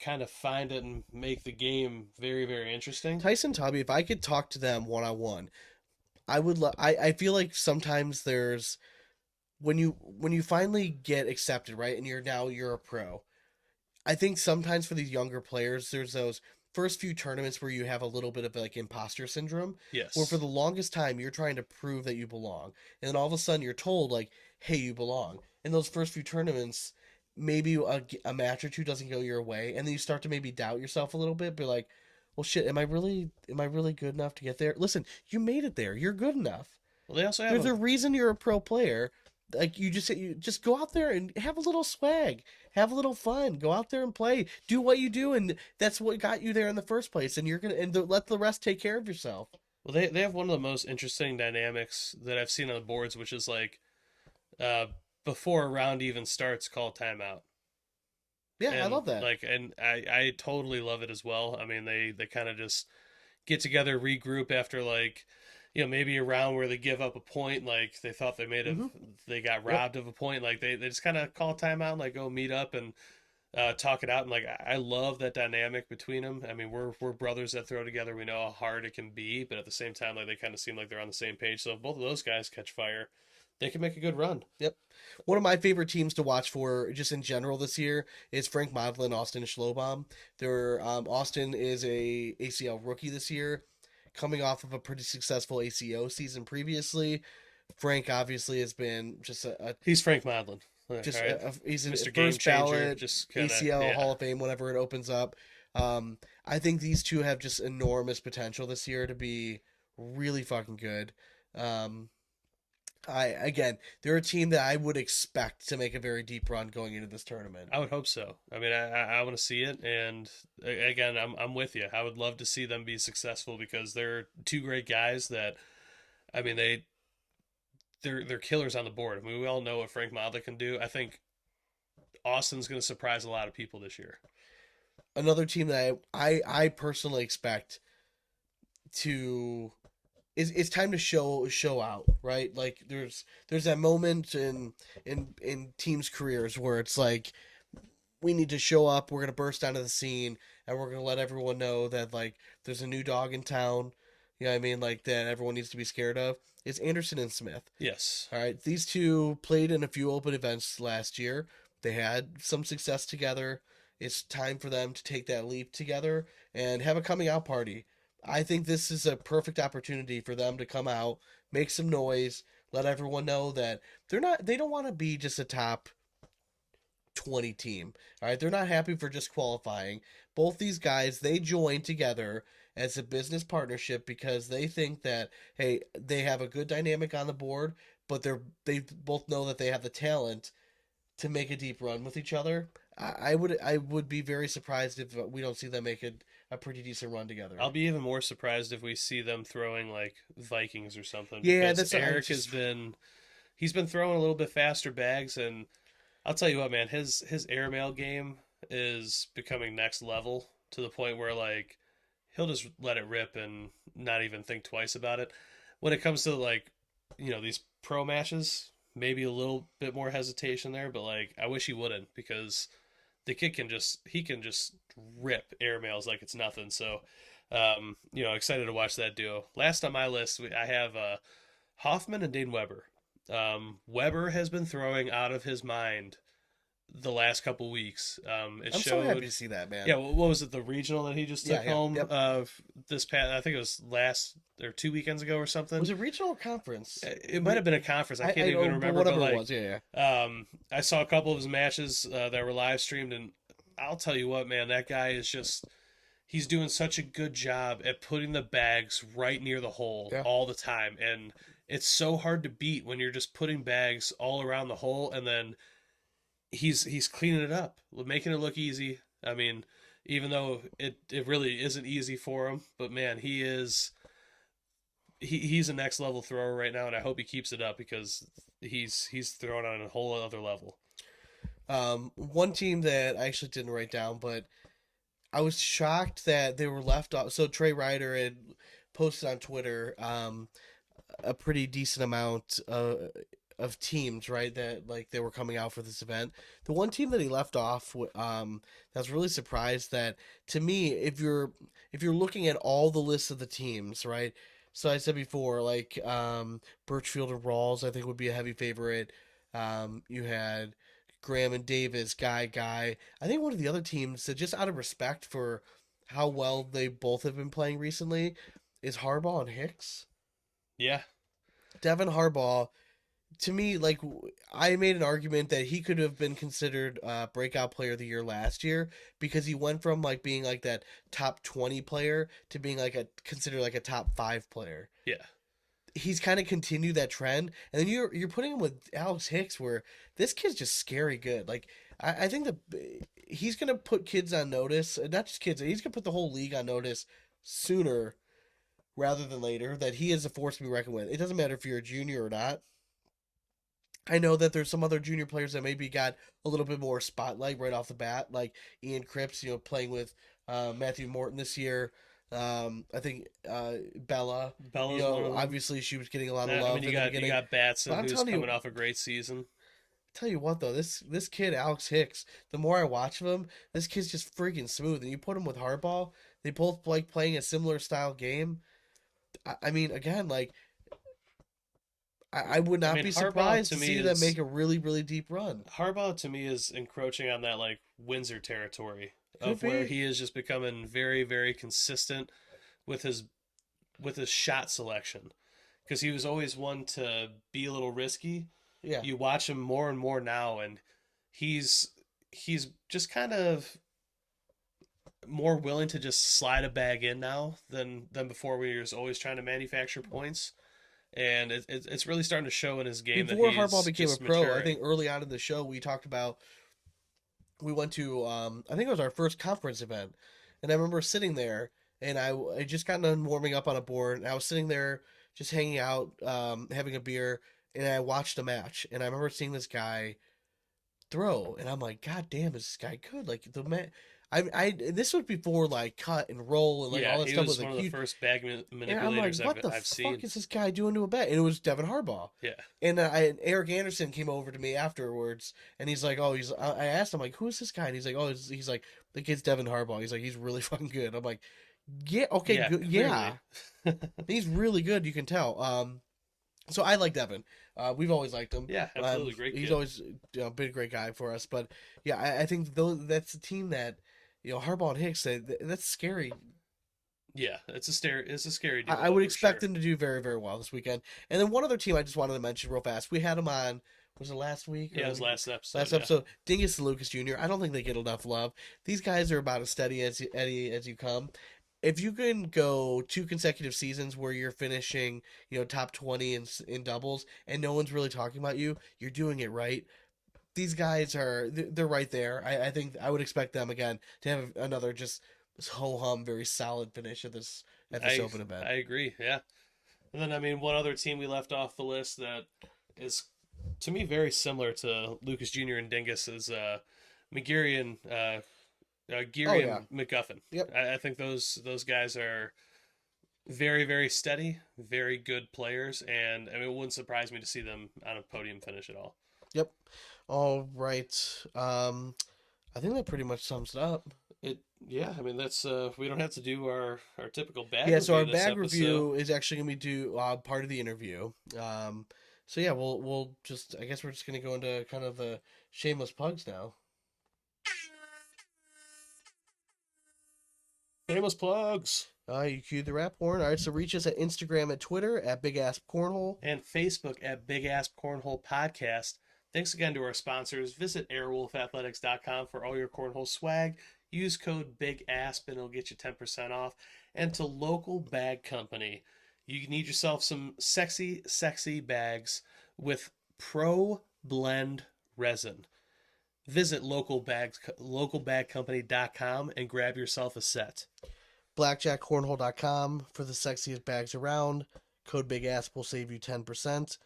S2: kind of find it and make the game very, very interesting.
S1: Tyson Tubby, if I could talk to them one on one, I would. I feel like sometimes there's when you finally get accepted, right, and you're a pro. I think sometimes for these younger players, there's those first few tournaments where you have a little bit of like imposter syndrome, where for
S2: Yes.
S1: the longest time you're trying to prove that you belong, and then all of a sudden you're told like, "Hey, you belong." In those first few tournaments, maybe a match or two doesn't go your way, and then you start to maybe doubt yourself a little bit, be like, "Well, shit, am I really good enough to get there?" Listen, you made it there. You're good enough.
S2: Well, they also have
S1: There's
S2: a
S1: a reason you're a pro player. Like you just go out there and have a little swag, have a little fun, go out there and play, do what you do, and that's what got you there in the first place. And you're gonna let the rest take care of yourself.
S2: well they have one of the most interesting dynamics that I've seen on the boards, which is like uh, before a round even starts, call timeout.
S1: Yeah, I
S2: And
S1: love that.
S2: like and I totally love it as well. I mean, they kind of just get together, regroup after like maybe a round where they give up a point, like they thought
S1: Hmm.
S2: they got
S1: Yep.
S2: robbed of a point, like they just kind of call timeout and like go meet up and talk it out. And like I love that dynamic between them. I mean, we're brothers that throw together. We know how hard it can be, but at the same time, like they kind of seem like they're on the same page. So if both of those guys catch fire, they can make a good run.
S1: Yep. One of my favorite teams to watch for just in general this year is Frank Modlin, Austin Schlobaum. Austin is a ACL rookie this year, coming off of a pretty successful ACO season previously. Frank obviously has been just
S2: He's Frank Modlin, all
S1: just
S2: right,
S1: he's a
S2: Mr. Game
S1: first
S2: Changer.
S1: ballot
S2: Just kind of
S1: ACL
S2: yeah.
S1: Hall of Fame whenever it opens up. I think these two have just enormous potential this year to be really fucking good. Um, I again, they're a team that I would expect to make a very deep run going into this tournament.
S2: I would hope so. I mean, I want to see it, and again, I'm with you. I would love to see them be successful because they're two great guys that, I mean, they're killers on the board. I mean, we all know what Frank Modler can do. I think Austin's going to surprise a lot of people this year.
S1: Another team that I personally expect to it's time to show out, right? Like there's that moment in teams' careers where it's like we need to show up, we're gonna burst onto the scene, and we're gonna let everyone know that like there's a new dog in town. You know what I mean? Like that everyone needs to be scared of. It's Anderson and Smith.
S2: Yes.
S1: All right, these two played in a few open events last year. They had some success together. It's time for them to take that leap together and have a coming out party. I think this is a perfect opportunity for them to come out, make some noise, let everyone know that they don't want to be just a top 20 team. All right, they're not happy for just qualifying. Both these guys, they joined together as a business partnership because they think that hey, they have a good dynamic on the board, but they both know that they have the talent to make a deep run with each other. I would be very surprised if we don't see them make a pretty decent run together.
S2: I'll be even more surprised if we see them throwing like Vikings or something
S1: Yeah,
S2: because
S1: that's
S2: Eric he's been throwing a little bit faster bags, and I'll tell you what, man, his airmail game is becoming next level to the point where like he'll just let it rip and not even think twice about it. When it comes to like these pro matches, maybe a little bit more hesitation there, but like I wish he wouldn't because the kid he can just rip airmails like it's nothing. So excited to watch that duo. Last on my list, I have Hoffman and Dane Weber. Weber has been throwing out of his mind the last couple weeks. It
S1: I'm so happy
S2: showed.
S1: to see that, man.
S2: Yeah, what was it? The regional that he just
S1: Yeah,
S2: took
S1: yeah,
S2: home
S1: yep.
S2: of this past. I think it was last or 2 weekends ago or something.
S1: Was it regional or conference?
S2: It might have been a conference. I can't
S1: I
S2: even
S1: know, but
S2: remember. But
S1: whatever it
S2: like,
S1: was, yeah,
S2: I saw a couple of his matches that were live streamed, and I'll tell you what, man, that guy is just. He's doing such a good job at putting the bags right near the hole
S1: yeah.
S2: all the time, and it's so hard to beat when you're just putting bags all around the hole, and then he's cleaning it up, making it look easy. I mean, even though it really isn't easy for him, but man, he's a next level thrower right now, and I hope he keeps it up because he's throwing on a whole other level.
S1: One team that I actually didn't write down, but I was shocked that they were left off. So Trey Ryder had posted on Twitter a pretty decent amount of teams, right? That like they were coming out for this event. The one team that he left off, that was really surprised that to me, if you're looking at all the lists of the teams, right? So I said before, like Birchfield and Rawls, I think would be a heavy favorite. You had Graham and Davis, Guy. I think one of the other teams that just out of respect for how well they both have been playing recently is Harbaugh and Hicks.
S2: Yeah,
S1: Devin Harbaugh, to me, like I made an argument that he could have been considered breakout player of the year last year because he went from like being like that top 20 player to being like a considered like a top 5 player.
S2: yeah,
S1: He's kind of continued that trend, and then you're putting him with Alex Hicks, where this kid's just scary good. Like I think that he's gonna put kids on notice, not just kids. He's gonna put the whole league on notice sooner rather than later. That he is a force to be reckoned with. It doesn't matter if you're a junior or not. I know that there's some other junior players that maybe got a little bit more spotlight right off the bat, like Ian Cripps, playing with Matthew Morton this year. I think Bella,
S2: Bella's one of them.
S1: obviously she was getting a lot of
S2: I
S1: love
S2: mean,
S1: in the
S2: you
S1: beginning.
S2: got
S1: But
S2: Batson
S1: I'm
S2: who's
S1: telling you,
S2: coming off a great season.
S1: tell you what though, this kid Alex Hicks, the more I watch of him, this kid's just freaking smooth. And you put him with Harbaugh, they both like playing a similar style game. I mean, again, like I would
S2: I
S1: not
S2: mean,
S1: be surprised to see them make a really deep run.
S2: Harbaugh to me is encroaching on that like Windsor territory
S1: Could
S2: of where
S1: be.
S2: he is just becoming very consistent with his shot selection because he was always one to be a little risky.
S1: Yeah.
S2: You watch him more and more now, and he's he's just kind of more willing to just slide a bag in now than before, where he was always trying to manufacture points. And it's really starting to show in his game that
S1: Before Harbaugh
S2: he's
S1: became a
S2: just
S1: pro, I
S2: maturing.
S1: think early on in the show we talked about we went to I think it was our first conference event, and I remember sitting there and I just got done warming up on a board and I was sitting there just hanging out, having a beer, and I watched a match and I remember seeing this guy throw, and I'm like, God damn, is this guy good? Like the man, I this was before like cut and roll and like
S2: Yeah,
S1: all that
S2: he
S1: stuff
S2: was
S1: was
S2: one
S1: like
S2: of the
S1: huge.
S2: first bag
S1: And I'm like,
S2: manipulators
S1: what the
S2: I've
S1: fuck
S2: seen.
S1: is this guy doing to a bet? And it was Devin Harbaugh.
S2: Yeah,
S1: And Eric Anderson came over to me afterwards, and he's like, "Oh, he's." I asked him like, "Who is this guy?" And he's like, "Oh, he's like the kid's Devin Harbaugh." He's like, "He's really fucking good." I'm like, "Yeah, okay,
S2: yeah,
S1: good, yeah,
S2: clearly.
S1: he's really good. You can tell." So I like Devin. We've always liked him.
S2: Yeah, absolutely, great
S1: He's
S2: kid.
S1: always been a great guy for us. But yeah, I think that's the team that Harbaugh and Hicks. That's scary.
S2: Yeah, it's a scary
S1: I
S2: duo
S1: would
S2: for
S1: expect
S2: sure.
S1: them to do very well this weekend. And then one other team I just wanted to mention real fast. We had them on. Was it last week
S2: Yeah,
S1: or
S2: his last episode.
S1: last
S2: Yeah,
S1: episode? Dingus and Lucas Jr. I don't think they get enough love. These guys are about as steady as Eddie as you come. If you can go 2 consecutive seasons where you're finishing, top 20 in doubles, and no one's really talking about you, you're doing it right. These guys they're right there. I think I would expect them again to have another just ho hum, very solid finish at this
S2: I
S1: open event.
S2: I agree. Yeah, and then I mean one other team we left off the list that is to me very similar to Lucas Jr. and Dingus is McGeary and
S1: Oh
S2: Geary
S1: yeah.
S2: and McGuffin.
S1: Yep.
S2: I think those guys are very steady, very good players, and I mean it wouldn't surprise me to see them on a podium finish at all.
S1: Yep. All right. I think that pretty much sums it up.
S2: Yeah, I mean that's we don't have to do our typical bag
S1: Yeah, so
S2: review
S1: our
S2: this
S1: bag
S2: episode.
S1: review is actually gonna be part of the interview. So yeah, we'll just I guess we're just gonna go into kind of the shameless plugs now.
S2: Famous plugs.
S1: You cue the rap horn. All right, so reach us at Instagram and Twitter at BigAsp Cornhole.
S2: And Facebook at BigAsp Cornhole Podcast. Thanks again to our sponsors. Visit airwolfathletics.com for all your cornhole swag. Use code BIGASP and it'll get you 10% off. And to Local Bag Company, you need yourself some sexy, sexy bags with Pro Blend resin. Visit localbagcompany.com and grab yourself a set.
S1: BlackjackCornhole.com for the sexiest bags around. Code BigAsp will save you 10%.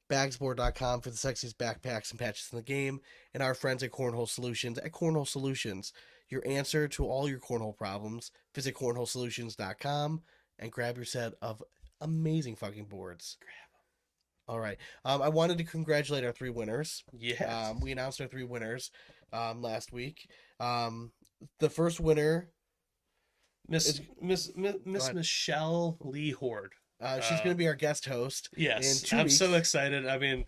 S1: Bagsboard.com for the sexiest backpacks and patches in the game. And our friends at Cornhole Solutions at Cornhole Solutions, your answer to all your cornhole problems. Visit cornholesolutions.com and grab your set of amazing fucking boards. All right. I wanted to congratulate our 3 winners.
S2: Yeah.
S1: We announced our 3 winners last week. The first winner,
S2: Miss Michelle Lee Horde.
S1: she's going to be our guest host.
S2: Yes,
S1: in 2
S2: I'm
S1: weeks.
S2: so excited. I mean,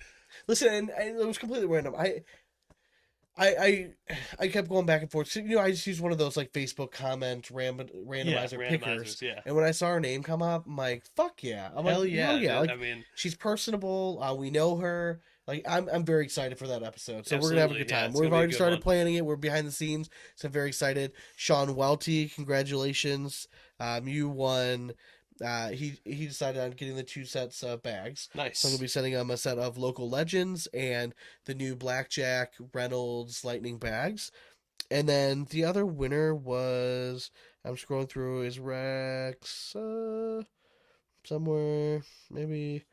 S1: Listen, and it was completely random. I kept going back and forth. So, I just used one of those like Facebook comment randomizer pickers.
S2: yeah.
S1: And when I saw her name come up, I'm like, "Fuck yeah!" I'm
S2: Hell
S1: like,
S2: yeah,
S1: yeah!
S2: dude.
S1: Like,
S2: I mean,
S1: she's personable. We know her. Like, I'm very excited for that episode. So we're gonna have a
S2: absolutely,
S1: good
S2: yeah,
S1: time.
S2: it's gonna
S1: We've
S2: be a
S1: already
S2: good
S1: started
S2: one.
S1: planning it. We're behind the scenes, so I'm very excited. Sean Welty, congratulations! You won. He decided on getting the 2 sets of bags.
S2: Nice.
S1: So I'm gonna be sending him a set of local legends and the new Blackjack Reynolds Lightning bags. And then the other winner was, I'm scrolling through, is Rex somewhere, maybe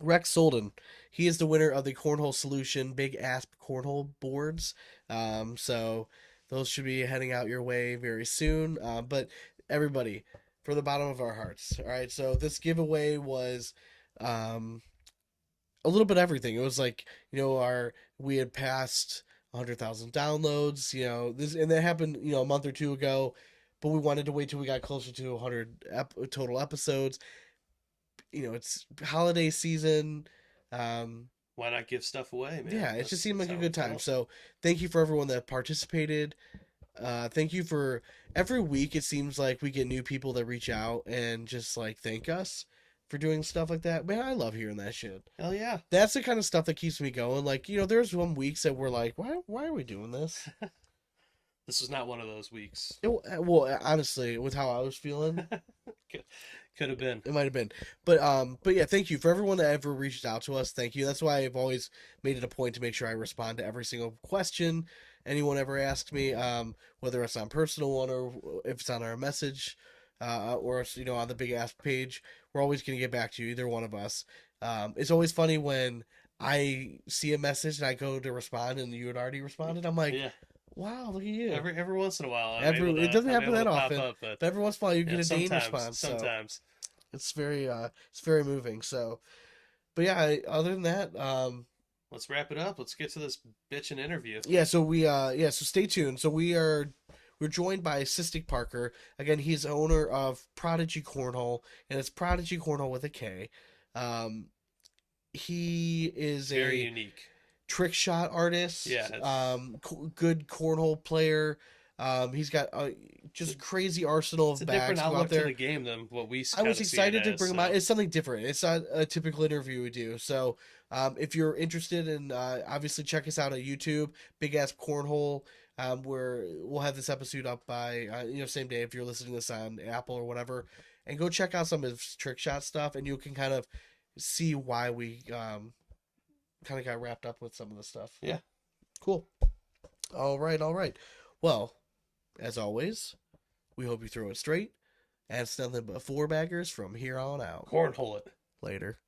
S1: Rex Solden. He is the winner of the Cornhole Solution BigAsp Cornhole boards. So those should be heading out your way very soon. But everybody, from the bottom of our hearts, all right. So this giveaway was um, a little bit of everything. It was like, we had passed 100,000 downloads, this, and that happened, a month or 2 ago, but we wanted to wait till we got closer to 100 total episodes. It's holiday season.
S2: Why not give stuff away, man?
S1: Yeah, it just seemed like a
S2: how
S1: good
S2: it's
S1: time.
S2: going.
S1: So thank you for everyone that participated. Thank you for every week. It seems like we get new people that reach out and just like thank us for doing stuff like that. Man, I love hearing that shit.
S2: Hell yeah.
S1: That's the kind of stuff that keeps me going. Like, there's some weeks that we're like, why are we doing this?
S2: This was not one of those weeks.
S1: Well, honestly, with how I was feeling,
S2: Could have been.
S1: it might have been. But yeah, thank you for everyone that ever reached out to us. Thank you. That's why I've always made it a point to make sure I respond to every single question anyone ever asks me, whether it's on personal one or if it's on our message, or it's, on the Big Ask page. We're always going to get back to you, either one of us. It's always funny when I see a message and I go to respond and you had already responded. I'm like,
S2: Yeah.
S1: wow, look at you.
S2: Every once in a while,
S1: It doesn't happen that often,
S2: up, but
S1: every once in a while you get a Dane
S2: sometimes,
S1: response. So
S2: sometimes.
S1: it's very moving. So, but yeah, other than that,
S2: Let's wrap it up. Let's get to this bitchin' interview.
S1: yeah. So so stay tuned. So we're joined by Systik Parker. Again, he's owner of Prodigy Kornhole, and it's Prodigy Kornhole with a K. He is
S2: Very
S1: a
S2: unique.
S1: trick shot artist.
S2: Yeah.
S1: Good cornhole player. He's got just a crazy arsenal
S2: It's
S1: of
S2: a
S1: bags
S2: different
S1: out
S2: outlook
S1: there.
S2: to the game than what we.
S1: I was
S2: kinda see it
S1: excited to
S2: as,
S1: bring him
S2: so.
S1: out. It's something different. It's not a typical interview we do. So, if you're interested in, obviously check us out on YouTube, BigAsp Cornhole. Where we'll have this episode up by same day if you're listening to this on Apple or whatever, and go check out some of his trick shot stuff, and you can kind of see why we kind of got wrapped up with some of the stuff.
S2: Yeah.
S1: Cool. All right. Well, as always, we hope you throw it straight. And it's nothing but 4 baggers from here on out.
S2: Cornhole it.
S1: Later.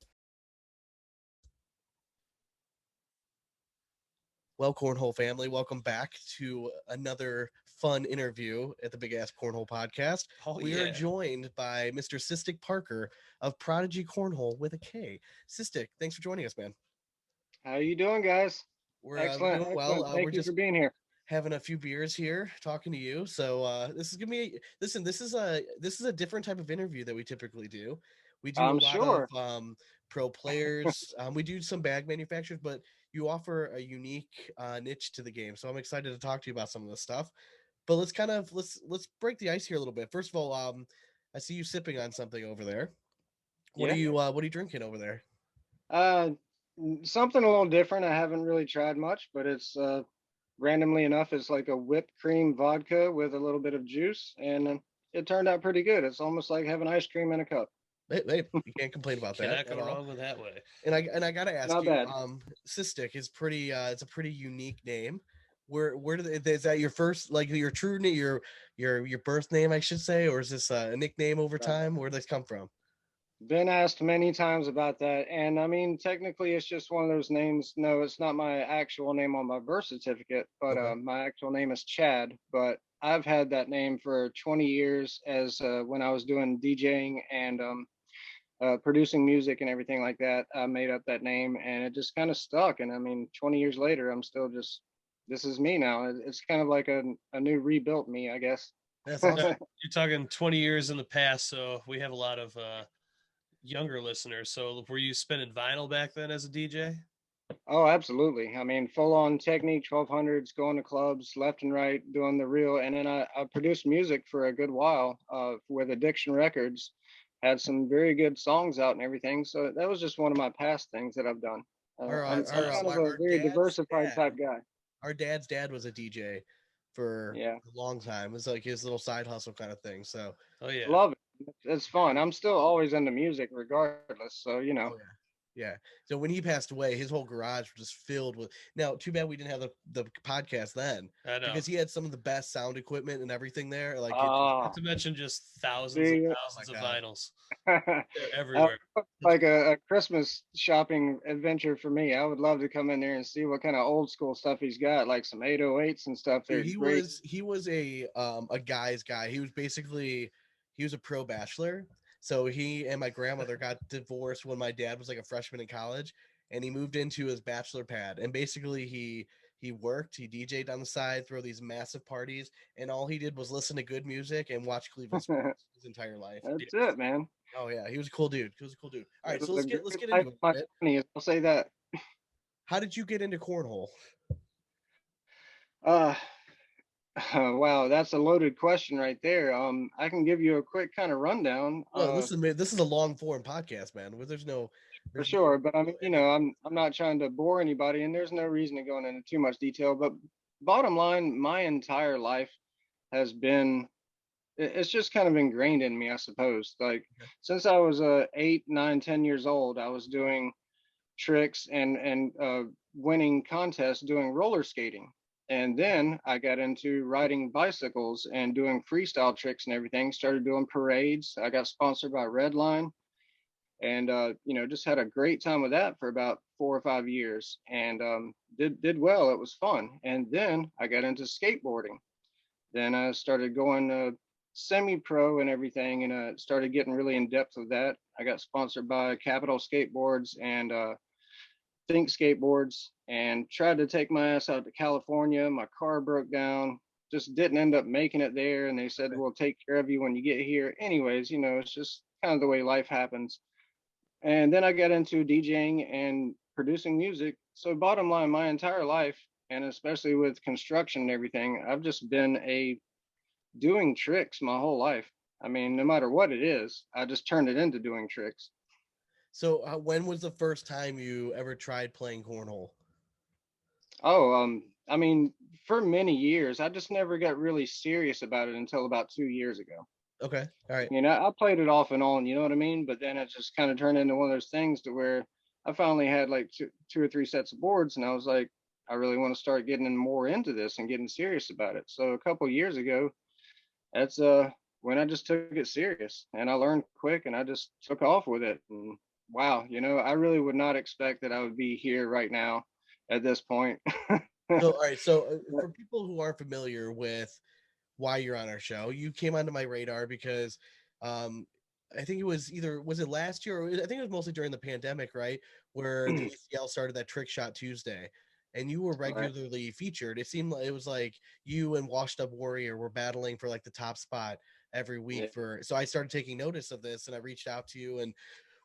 S1: Well, Cornhole family, welcome back to another fun interview at the Big Ass Cornhole podcast. We are joined by Mr. Systik Parker of Prodigy Kornhole with a K. Systik, thanks for joining us, man.
S3: How you doing, guys?
S1: We're
S3: Excellent.
S1: doing well.
S3: Thank
S1: We're
S3: you
S1: just
S3: for being here.
S1: having a few beers here, talking to you. So this is gonna be listen. This is a different type of interview that we typically do. We do a
S3: I'm
S1: lot
S3: sure.
S1: of pro players. We do some bag manufacturers, but you offer a unique niche to the game. So I'm excited to talk to you about some of this stuff. But let's break the ice here a little bit. First of all, I see you sipping on something over there.
S3: Yeah.
S1: What are you drinking over there?
S3: Uh, Something a little different. I haven't really tried much, but it's randomly enough, it's like a whipped cream vodka with a little bit of juice, and it turned out pretty good. It's almost like having ice cream in a cup.
S1: Hey, you can't complain about that
S2: Cannot
S1: at
S2: go
S1: all.
S2: wrong with that way.
S1: And I gotta ask
S3: Not
S1: you,
S3: bad.
S1: Systik is pretty. It's a pretty unique name. Where is that your first, like, your true name, your birth name, I should say, or is this a nickname over
S3: Right.
S1: time? Where did this come from?
S3: Been asked many times about that, and I mean, technically, it's just one of those names. No, it's not my actual name on my birth certificate, but
S1: Okay.
S3: my actual name is Chad. But I've had that name for 20 years as when I was doing DJing and producing music and everything like that. I made up that name, and it just kind of stuck. And I mean, 20 years later, I'm still just this is me now. It's kind of like a new rebuilt me, I guess.
S1: That's awesome.
S2: You're talking 20 years in the past, so we have a lot of younger listeners. So were you spinning vinyl back then as a DJ?
S3: Oh, absolutely. I mean, full on Technique 1200s, going to clubs left and right, doing the real. And then I produced music for a good while with Addiction Records, had some very good songs out and everything. So that was just one of my past things that I've done. I'm kind of a
S1: Our
S3: very
S1: dad's
S3: diversified
S1: dad,
S3: type guy.
S1: our dad's dad was a DJ for
S3: Yeah,
S1: a long time. It's like his little side hustle kind of thing. So,
S2: Oh yeah.
S3: love it. It's fun. I'm still always into music regardless. So,
S1: oh yeah. Yeah. So when he passed away, his whole garage was just filled with. Now, too bad we didn't have the podcast then,
S2: I know.
S1: because he had some of the best sound equipment and everything there. Like it just.
S2: Not
S3: ah,
S2: to mention just thousands and
S3: see,
S1: Oh my
S2: thousands of
S1: god.
S2: vinyls.
S3: uh,
S2: They're everywhere.
S3: like a Christmas shopping adventure for me. I would love to come in there and see what kind of old school stuff he's got, like some 808s and stuff.
S1: Dude,
S3: They're great.
S1: he was a guy's guy. He was basically he was a pro bachelor. So he and my grandmother got divorced when my dad was like a freshman in college, and he moved into his bachelor pad. And basically he worked, he DJ'd on the side, throw these massive parties, and all he did was listen to good music and watch Cleveland sports his entire life.
S3: That's it, man.
S1: Oh yeah, he was a cool dude. He was a cool dude. All
S3: It
S1: right,
S3: was
S1: so
S3: a
S1: let's
S3: great
S1: get
S3: life
S1: into
S3: of
S1: it a
S3: my
S1: bit.
S3: 20s. I'll say that.
S1: How did you get into cornhole?
S3: Uh, wow, that's a loaded question right there. I can give you a quick kind of rundown.
S1: Well, listen, man, this is a long form podcast, man. Where
S3: For
S1: there's
S3: sure, but I mean,
S1: no ending.
S3: I'm not trying to bore anybody, and there's no reason to go into too much detail. But bottom line, my entire life has been it's just kind of ingrained in me, I suppose. Like since I was 8, 9, 10 years old, I was doing tricks and winning contests doing roller skating. And then I got into riding bicycles and doing freestyle tricks and everything. Started doing parades. I got sponsored by Redline, and just had a great time with that for about 4 or 5 years, and did well. It was fun. And then I got into skateboarding. Then I started going semi-pro and everything, and started getting really in depth with that. I got sponsored by Capital Skateboards and Think Skateboards, and tried to take my ass out to California. My car broke down. Just didn't end up making it there, and they said we'll take care of you when you get here. Anyways, it's just kind of the way life happens. And then I got into DJing and producing music. So bottom line, my entire life, and especially with construction and everything, I've just been a doing tricks my whole life. I mean, no matter what it is, I just turned it into doing tricks.
S1: So, when was the first time you ever tried playing cornhole?
S3: Oh, I mean, for many years, I just never got really serious about it until about 2 years ago.
S1: Okay, all right.
S3: I played it off and on, you know what I mean? But then it just kind of turned into one of those things to where I finally had like two or three sets of boards, and I was like, I really want to start getting more into this and getting serious about it. So a couple of years ago, that's when I just took it serious, and I learned quick, and I just took off with it. And wow, I really would not expect that I would be here right now at this point.
S1: So, all right. So, for people who aren't familiar with why you're on our show, you came onto my radar because, um, I think it was was it last year, or I think it was mostly during the pandemic, right? Where the ACL started that Trick Shot Tuesday, and you were
S3: Right.
S1: regularly featured. It seemed like it was like you and Washed Up Warrior were battling for like the top spot every
S3: Yeah.
S1: week for. So I started taking notice of this, and I reached out to you, and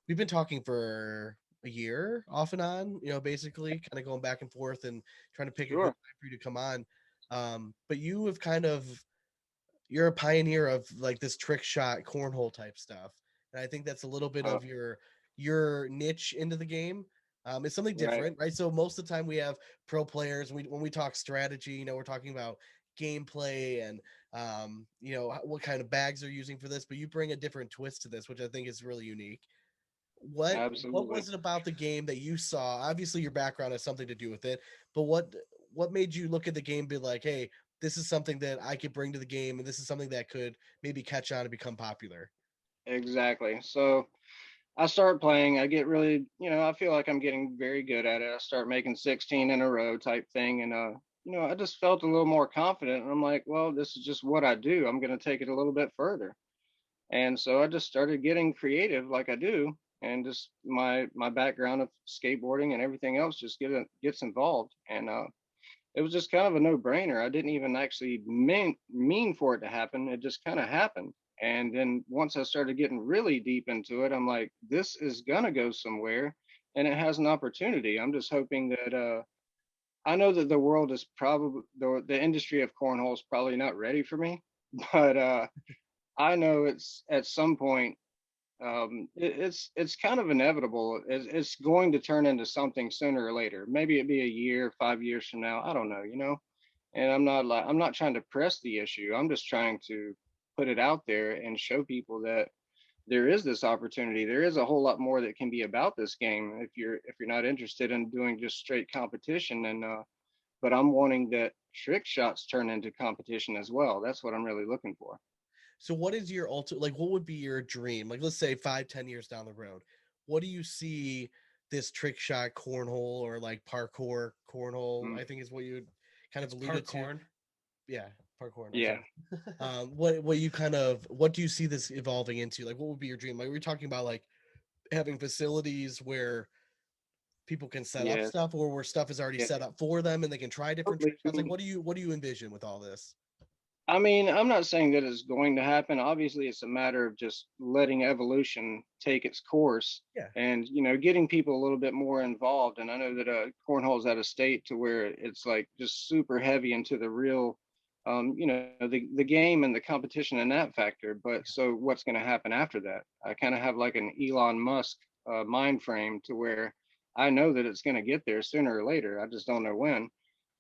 S1: we've been talking for a year off and on, basically kind of going back and forth and trying to pick a good
S3: Sure.
S1: time for you to come on. But you have kind of you're a pioneer of like this trick shot cornhole type stuff, and I think that's a little bit
S3: Oh,
S1: of your niche into the game. It's something
S3: right.
S1: different, right? So most of the time we have pro players. When we talk strategy, we're talking about gameplay and what kind of bags they're using for this. But you bring a different twist to this, which I think is really unique. What
S3: Absolutely.
S1: was it about the game that you saw? Obviously, your background has something to do with it, but what made you look at the game and be like, hey, this is something that I could bring to the game, and this is something that could maybe catch on and become popular?
S3: Exactly. So I start playing. I get really, I feel like I'm getting very good at it. I start making 16 in a row type thing. And, I just felt a little more confident. And I'm like, well, this is just what I do. I'm going to take it a little bit further. And so I just started getting creative like I do. And just my background of skateboarding and everything else just gets involved. And it was just kind of a no-brainer. I didn't even actually mean for it to happen. It just kind of happened. And then once I started getting really deep into it, I'm like, this is gonna go somewhere, and it has an opportunity. I'm just hoping that I know that the world is probably the industry of cornhole is probably not ready for me, but I know it's at some point it's kind of inevitable. It's going to turn into something sooner or later. Maybe it be a year, 5 years from now. I don't know. And I'm not trying to press the issue. I'm just trying to put it out there and show people that there is this opportunity. There is a whole lot more that can be about this game if you're not interested in doing just straight competition. And but I'm wanting that trick shots turn into competition as well. That's what I'm really looking for.
S1: So, what is your ultimate like? What would be your dream? Like, let's say 5, 10 years down the road, what do you see this trick shot cornhole or like parkour cornhole?
S3: Mm,
S1: I think is what you kind of
S2: It's
S1: alluded to.
S2: Parkour.
S1: Yeah, parkour. I'm
S3: yeah.
S1: sorry. What do you see this evolving into? Like, what would be your dream? Like, we're talking about like having facilities where people can set up
S3: Yes.
S1: stuff, or where stuff is already
S3: Yeah.
S1: set up for them, and they can try different
S3: Totally.
S1: trick shots. Like, what do you envision with all this?
S3: I mean, I'm not saying that it's going to happen. Obviously, it's a matter of just letting evolution take its course
S1: Yeah.
S3: and, getting people a little bit more involved. And I know that cornhole's at a state to where it's like just super heavy into the real, the game and the competition and that factor. But so what's going to happen after that? I kind of have like an Elon Musk mind frame to where I know that it's going to get there sooner or later. I just don't know when.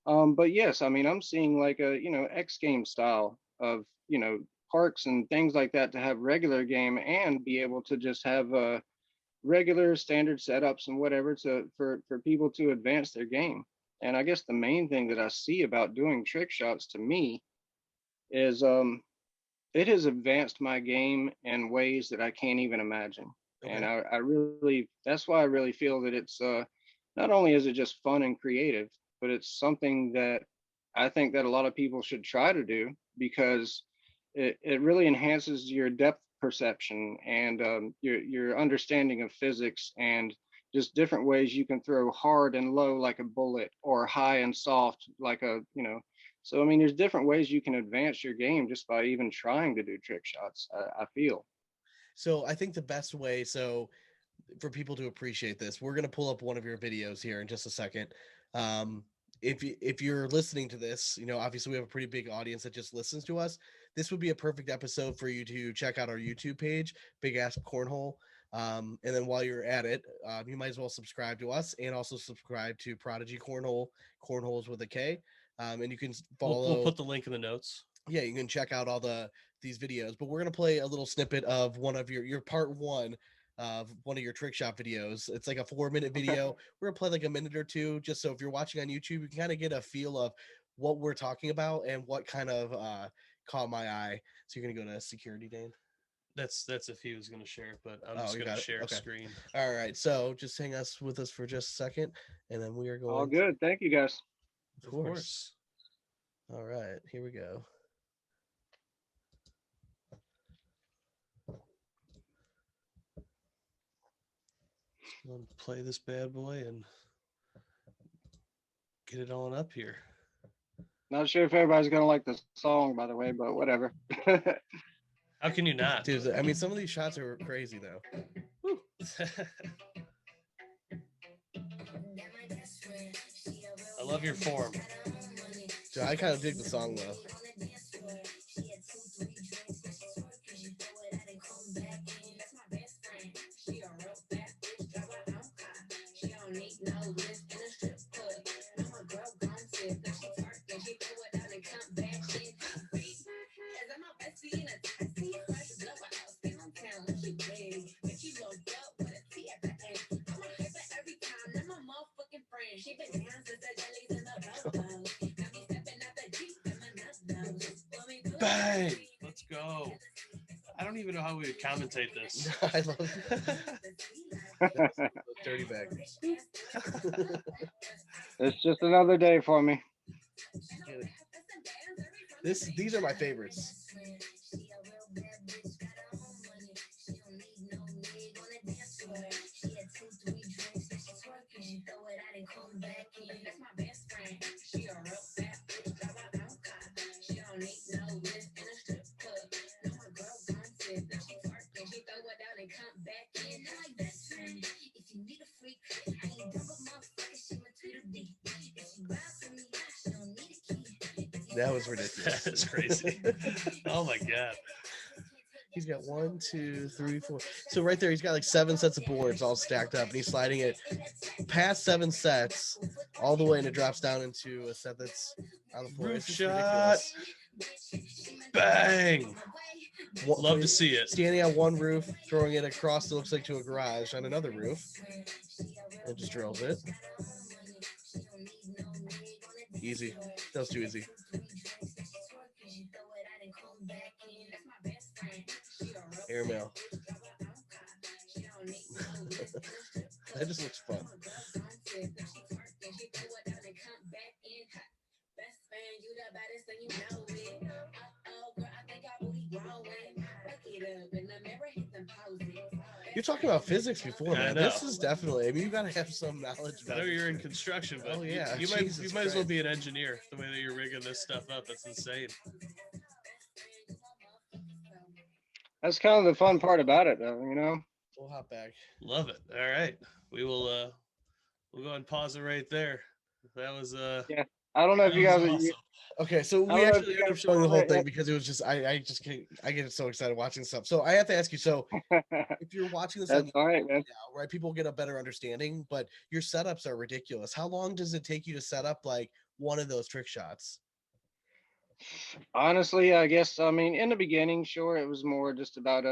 S3: But yes, I mean, I'm seeing like a, X game style of, parks and things like that to have regular game and be able to just have regular standard setups and whatever for people to advance their game. And I guess the main thing that I see about doing trick shots to me is it has advanced my game in ways that I can't even imagine. And
S1: Okay.
S3: I really, that's why I really feel that it's not only is it just fun and creative, but it's something that I think that a lot of people should try to do because it really enhances your depth perception and your understanding of physics and just different ways you can throw hard and low like a bullet or high and soft like so I mean there's different ways you can advance your game just by even trying to do trick shots. I feel.
S1: So I think the best way, for people to appreciate this, we're gonna pull up one of your videos here in just a second. Um, if you're listening to this, obviously we have a pretty big audience that just listens to us. This would be a perfect episode for you to check out our YouTube page, BigAsp Cornhole. And then while you're at it, you might as well subscribe to us and also subscribe to Prodigy Kornhole. Cornholes with a K. And you can
S2: We'll
S1: follow.
S2: put the link in the notes.
S1: Yeah, you can check out all these videos. But we're gonna play a little snippet of one of your part one of one of your trick shot videos. It's like a 4 minute
S3: Okay.
S1: video. We're gonna play like a minute or two, just so if you're watching on YouTube, you can kind of get a feel of what we're talking about and what kind of caught my eye. So you're gonna go to security, Dane.
S2: That's if he was going to share it, but I'm
S1: Oh,
S2: just
S1: you
S2: going to
S1: got it.
S2: share
S1: Okay.
S2: screen.
S1: All right. So just hang us with us for just a second, and then we are
S3: All
S1: going.
S3: good. Thank you guys.
S1: Of
S2: Of
S1: course.
S2: course.
S1: All right. Here we go.
S2: Let's play this bad boy and get it on up here.
S3: Not sure if everybody's gonna like the song, by the way, but whatever.
S2: How can you not?
S1: Dude, I mean, some of these shots are crazy though.
S2: I love your form.
S1: Dude, I kind of dig the song though.
S2: Bang! Let's go. I don't even know how we would commentate this.
S1: I love dirty baggers.
S3: It's just another day for me.
S1: These are my favorites. That was ridiculous.
S2: That's crazy. Oh my god.
S1: He's got 1, 2, 3, 4. So right there, he's got like 7 sets of boards all stacked up, and he's sliding it past 7 sets all the way, and it drops down into a set that's on the floor.
S2: Roof
S1: It's just
S2: shot.
S1: ridiculous.
S2: Bang! Love to see it.
S1: Standing on one roof, throwing it across, it looks like to a garage on another roof, and just drills it. Easy. That was too easy. Airmail. That just looks fun. You're talking about physics before, man. This is definitely, I mean, you gotta have some knowledge
S2: I
S1: about
S2: know
S1: it.
S2: you're in construction, but
S1: yeah,
S2: you might as well be an engineer the way that you're rigging this stuff up. That's insane.
S3: That's kind of the fun part about it, though, you know.
S1: We'll hop back.
S2: Love it. All right, we will. We'll go ahead and pause it right there. That was
S3: Yeah. I don't know if you guys
S2: awesome.
S1: Okay, so we actually ended up showing the whole thing because it was just I get so excited watching stuff. So I have to ask you, so if you're watching this
S3: That's all right, man.
S1: now, right, people get a better understanding, but your setups are ridiculous. How long does it take you to set up like one of those trick shots?
S3: Honestly, I guess, I mean, in the beginning, sure, it was more just about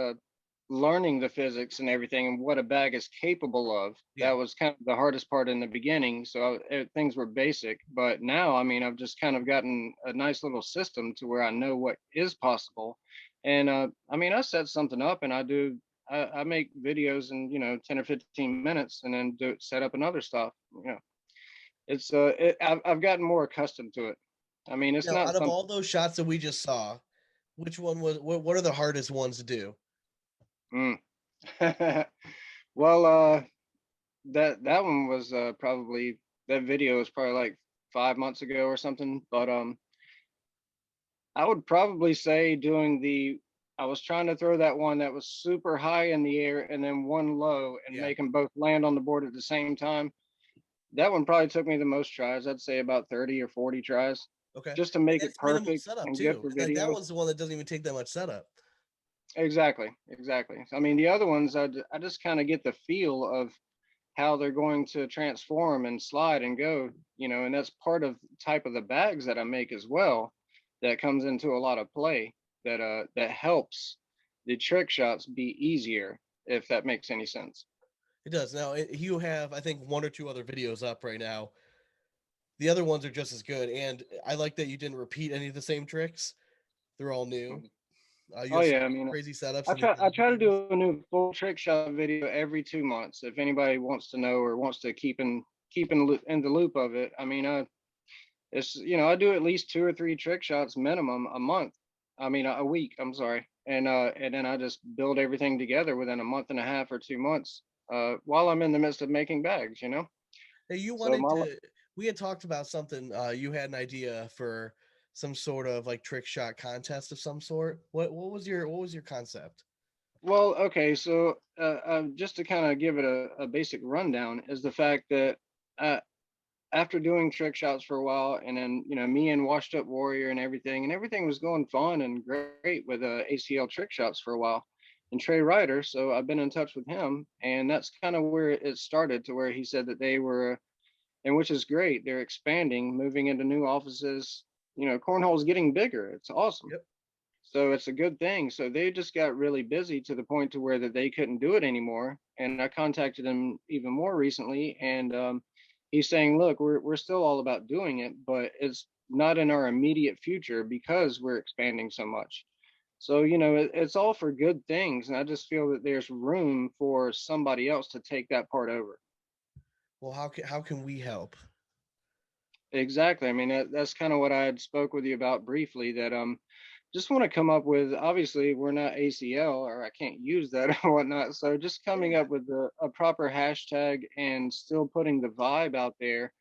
S3: learning the physics and everything and what a bag is capable of.
S1: Yeah.
S3: That was kind of the hardest part in the beginning. So things were basic, but now, I mean, I've just kind of gotten a nice little system to where I know what is possible. And I mean, I set something up and I make videos in, 10 or 15 minutes and then set up another stuff. It's I've gotten more accustomed to it. I mean, it's
S1: Now,
S3: not
S1: out of all those shots that we just saw, which one was what are the hardest ones to do?
S3: Well, that one was probably, that video was probably like 5 months ago or something. But I would probably say I was trying to throw that one that was super high in the air and then one low and make them both land on the board at the same time. That one probably took me the most tries. I'd say about 30 or 40 tries.
S1: Okay.
S3: Just to make
S1: That's
S3: it perfect
S1: setup
S3: and
S1: too.
S3: good for
S1: Like
S3: video.
S1: that one's the one that doesn't even take that much setup.
S3: Exactly. I mean, the other ones, I just kind of get the feel of how they're going to transform and slide and go, and that's part of the type of the bags that I make as well. That comes into a lot of play that helps the trick shots be easier, if that makes any sense.
S1: It does. Now you have, I think, 1 or 2 other videos up right now. The other ones are just as good, and I like that you didn't repeat any of the same tricks. They're all new.
S3: Oh yeah, I mean,
S1: crazy setups.
S3: I try to do a new full trick shot video every 2 months. If anybody wants to know or wants to keep in the loop of it, I mean, it's I do at least 2 or 3 trick shots minimum a month. I mean, a week. I'm sorry, and then I just build everything together within a month and a half or 2 months while I'm in the midst of making bags.
S1: Hey, you wanted to. We had talked about something. You had an idea for some sort of like trick shot contest of some sort. What was your concept?
S3: Well, okay, so just to kind of give it a basic rundown is the fact that after doing trick shots for a while, and then me and Washed Up Warrior and everything was going fun and great with ACL trick shots for a while, and Trey Ryder. So I've been in touch with him, and that's kind of where it started, to where he said that they were, and which is great. They're expanding, moving into new offices. Cornhole's getting bigger. It's awesome.
S1: Yep.
S3: So it's a good thing. So they just got really busy to the point to where that they couldn't do it anymore. And I contacted him even more recently, and he's saying, look, we're still all about doing it, but it's not in our immediate future because we're expanding so much. So, it's all for good things. And I just feel that there's room for somebody else to take that part over.
S1: Well, how can we help?
S3: Exactly. I mean, that's kind of what I had spoke with you about briefly, that just want to come up with, obviously we're not ACL, or I can't use that or whatnot. So just coming
S1: Yeah.
S3: up with a proper hashtag and still putting the vibe out there.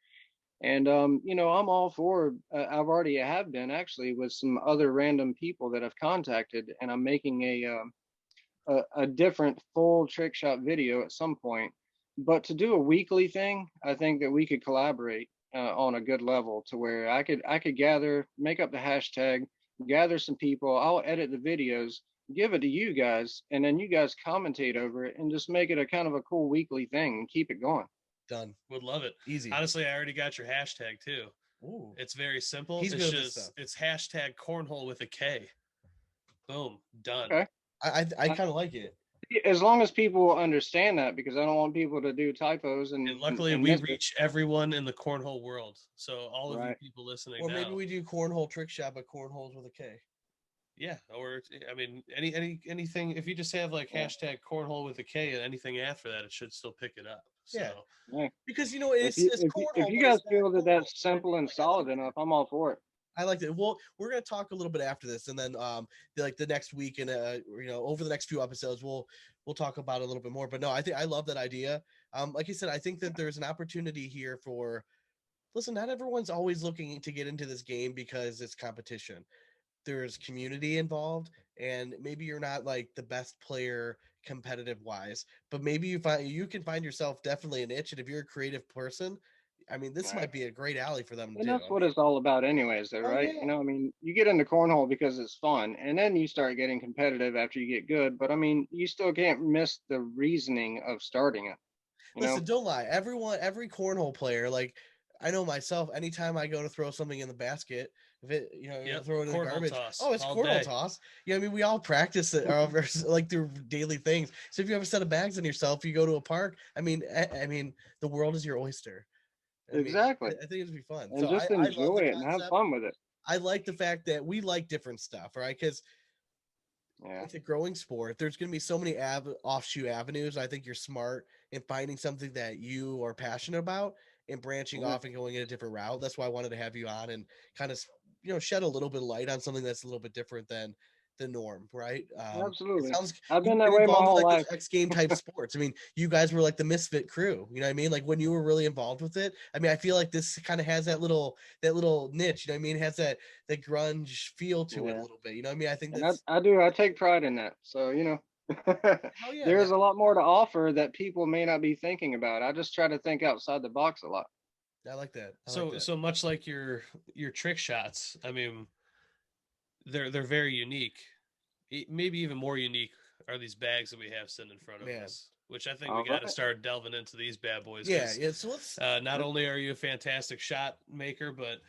S3: And I'm all for. I've already have been actually with some other random people that I've contacted, and I'm making a different full trick shot video at some point. But to do a weekly thing, I think that we could collaborate on a good level to where I could gather, make up the hashtag, gather some people. I'll edit the videos, give it to you guys, and then you guys commentate over it and just make it a kind of a cool weekly thing and keep it going.
S1: Done.
S2: Would love it.
S1: Easy.
S2: Honestly, I already got your hashtag too.
S1: Ooh.
S2: It's very simple.
S1: He's
S2: It's
S1: good with this
S2: just
S1: stuff.
S2: it's hashtag cornhole with a K. Boom, done.
S3: Okay.
S1: I kind of like it.
S3: As long as people understand that, because I don't want people to do typos
S2: And luckily,
S3: and
S2: we
S3: miss it.
S2: reach everyone in the cornhole world. So all of you
S3: Right.
S2: people listening
S1: Or
S2: now,
S1: maybe we do cornhole trick shot, but cornholes with a K.
S2: yeah. Or I mean, anything. If you just have like
S3: Yeah.
S2: hashtag cornhole with a K and anything after that, it should still pick it up. So
S1: Yeah.
S3: Yeah.
S1: Because
S3: If
S1: it's
S3: you
S1: it's
S3: if you if
S1: cornhole,
S3: you
S1: but it's
S3: guys
S1: not
S3: feel that
S1: cornhole.
S3: that's
S1: You know what I
S3: simple
S1: mean?
S3: and
S1: Like I like
S3: solid enough, I'm all for it.
S1: I like that. Well, we're gonna talk a little bit after this, and then the next week and over the next few episodes, we'll talk about it a little bit more. But no, I think I love that idea. Like you said, I think that there's an opportunity here for. Listen, not everyone's always looking to get into this game because it's competition. There's community involved, and maybe you're not like the best player competitive wise, but maybe you can find yourself definitely a niche, and if you're a creative person, I mean, this
S3: Right.
S1: might be a great alley for them to
S3: And
S1: do.
S3: that's
S1: I
S3: what
S1: mean,
S3: it's all about anyways, though,
S1: oh
S3: right?
S1: yeah.
S3: I mean, you get into cornhole because it's fun, and then you start getting competitive after you get good, but I mean, you still can't miss the reasoning of starting it, you know?
S1: Listen, don't lie. Every cornhole player, like I know myself, anytime I go to throw something in the basket, if it,
S2: yep,
S1: throw it in the
S2: cornhole
S1: garbage,
S2: toss
S1: oh, it's
S2: all
S1: cornhole
S2: day.
S1: toss. Yeah, I mean, we all practice it, like through daily things. So if you have a set of bags on yourself, you go to a park. I mean, the world is your oyster. I mean,
S3: Exactly.
S1: I think it'd be fun.
S3: And
S1: So
S3: just
S1: I love
S3: enjoy
S1: the
S3: it and have
S1: concept.
S3: fun with it.
S1: I like the fact that we like different stuff, right? Because
S3: Yeah.
S1: it's a growing sport. There's going to be so many offshoot avenues. I think you're smart in finding something that you are passionate about and branching
S3: Yeah.
S1: off and going in a different route. That's why I wanted to have you on and kind of shed a little bit of light on something that's a little bit different than the norm, right? It
S3: Absolutely.
S1: sounds
S3: I've been
S1: you've
S3: that
S1: been
S3: way my
S1: involved with
S3: whole
S1: like those
S3: life.
S1: X game type sports. I mean, you guys were like the misfit crew. You know what I mean? Like when you were really involved with it. I mean, I feel like this kind of has that little niche. You know what I mean? It has that grunge feel to it a
S3: Yeah.
S1: little bit. You know what I mean? I think
S3: And
S1: that's
S3: I do. I take pride in that. So,
S1: hell yeah, man.
S3: there's a lot more to offer that people may not be thinking about. I just try to think outside the box a lot.
S1: I like that. I like
S2: So
S1: that.
S2: so much like your trick shots. I mean, they're very unique. Maybe even more unique are these bags that we have sitting in front of
S1: Man.
S2: us, which I think we
S3: All
S2: got to
S3: right.
S2: start delving into these bad boys
S1: Yeah,
S2: because
S1: yeah. So let's
S2: not only are you a fantastic shot maker, but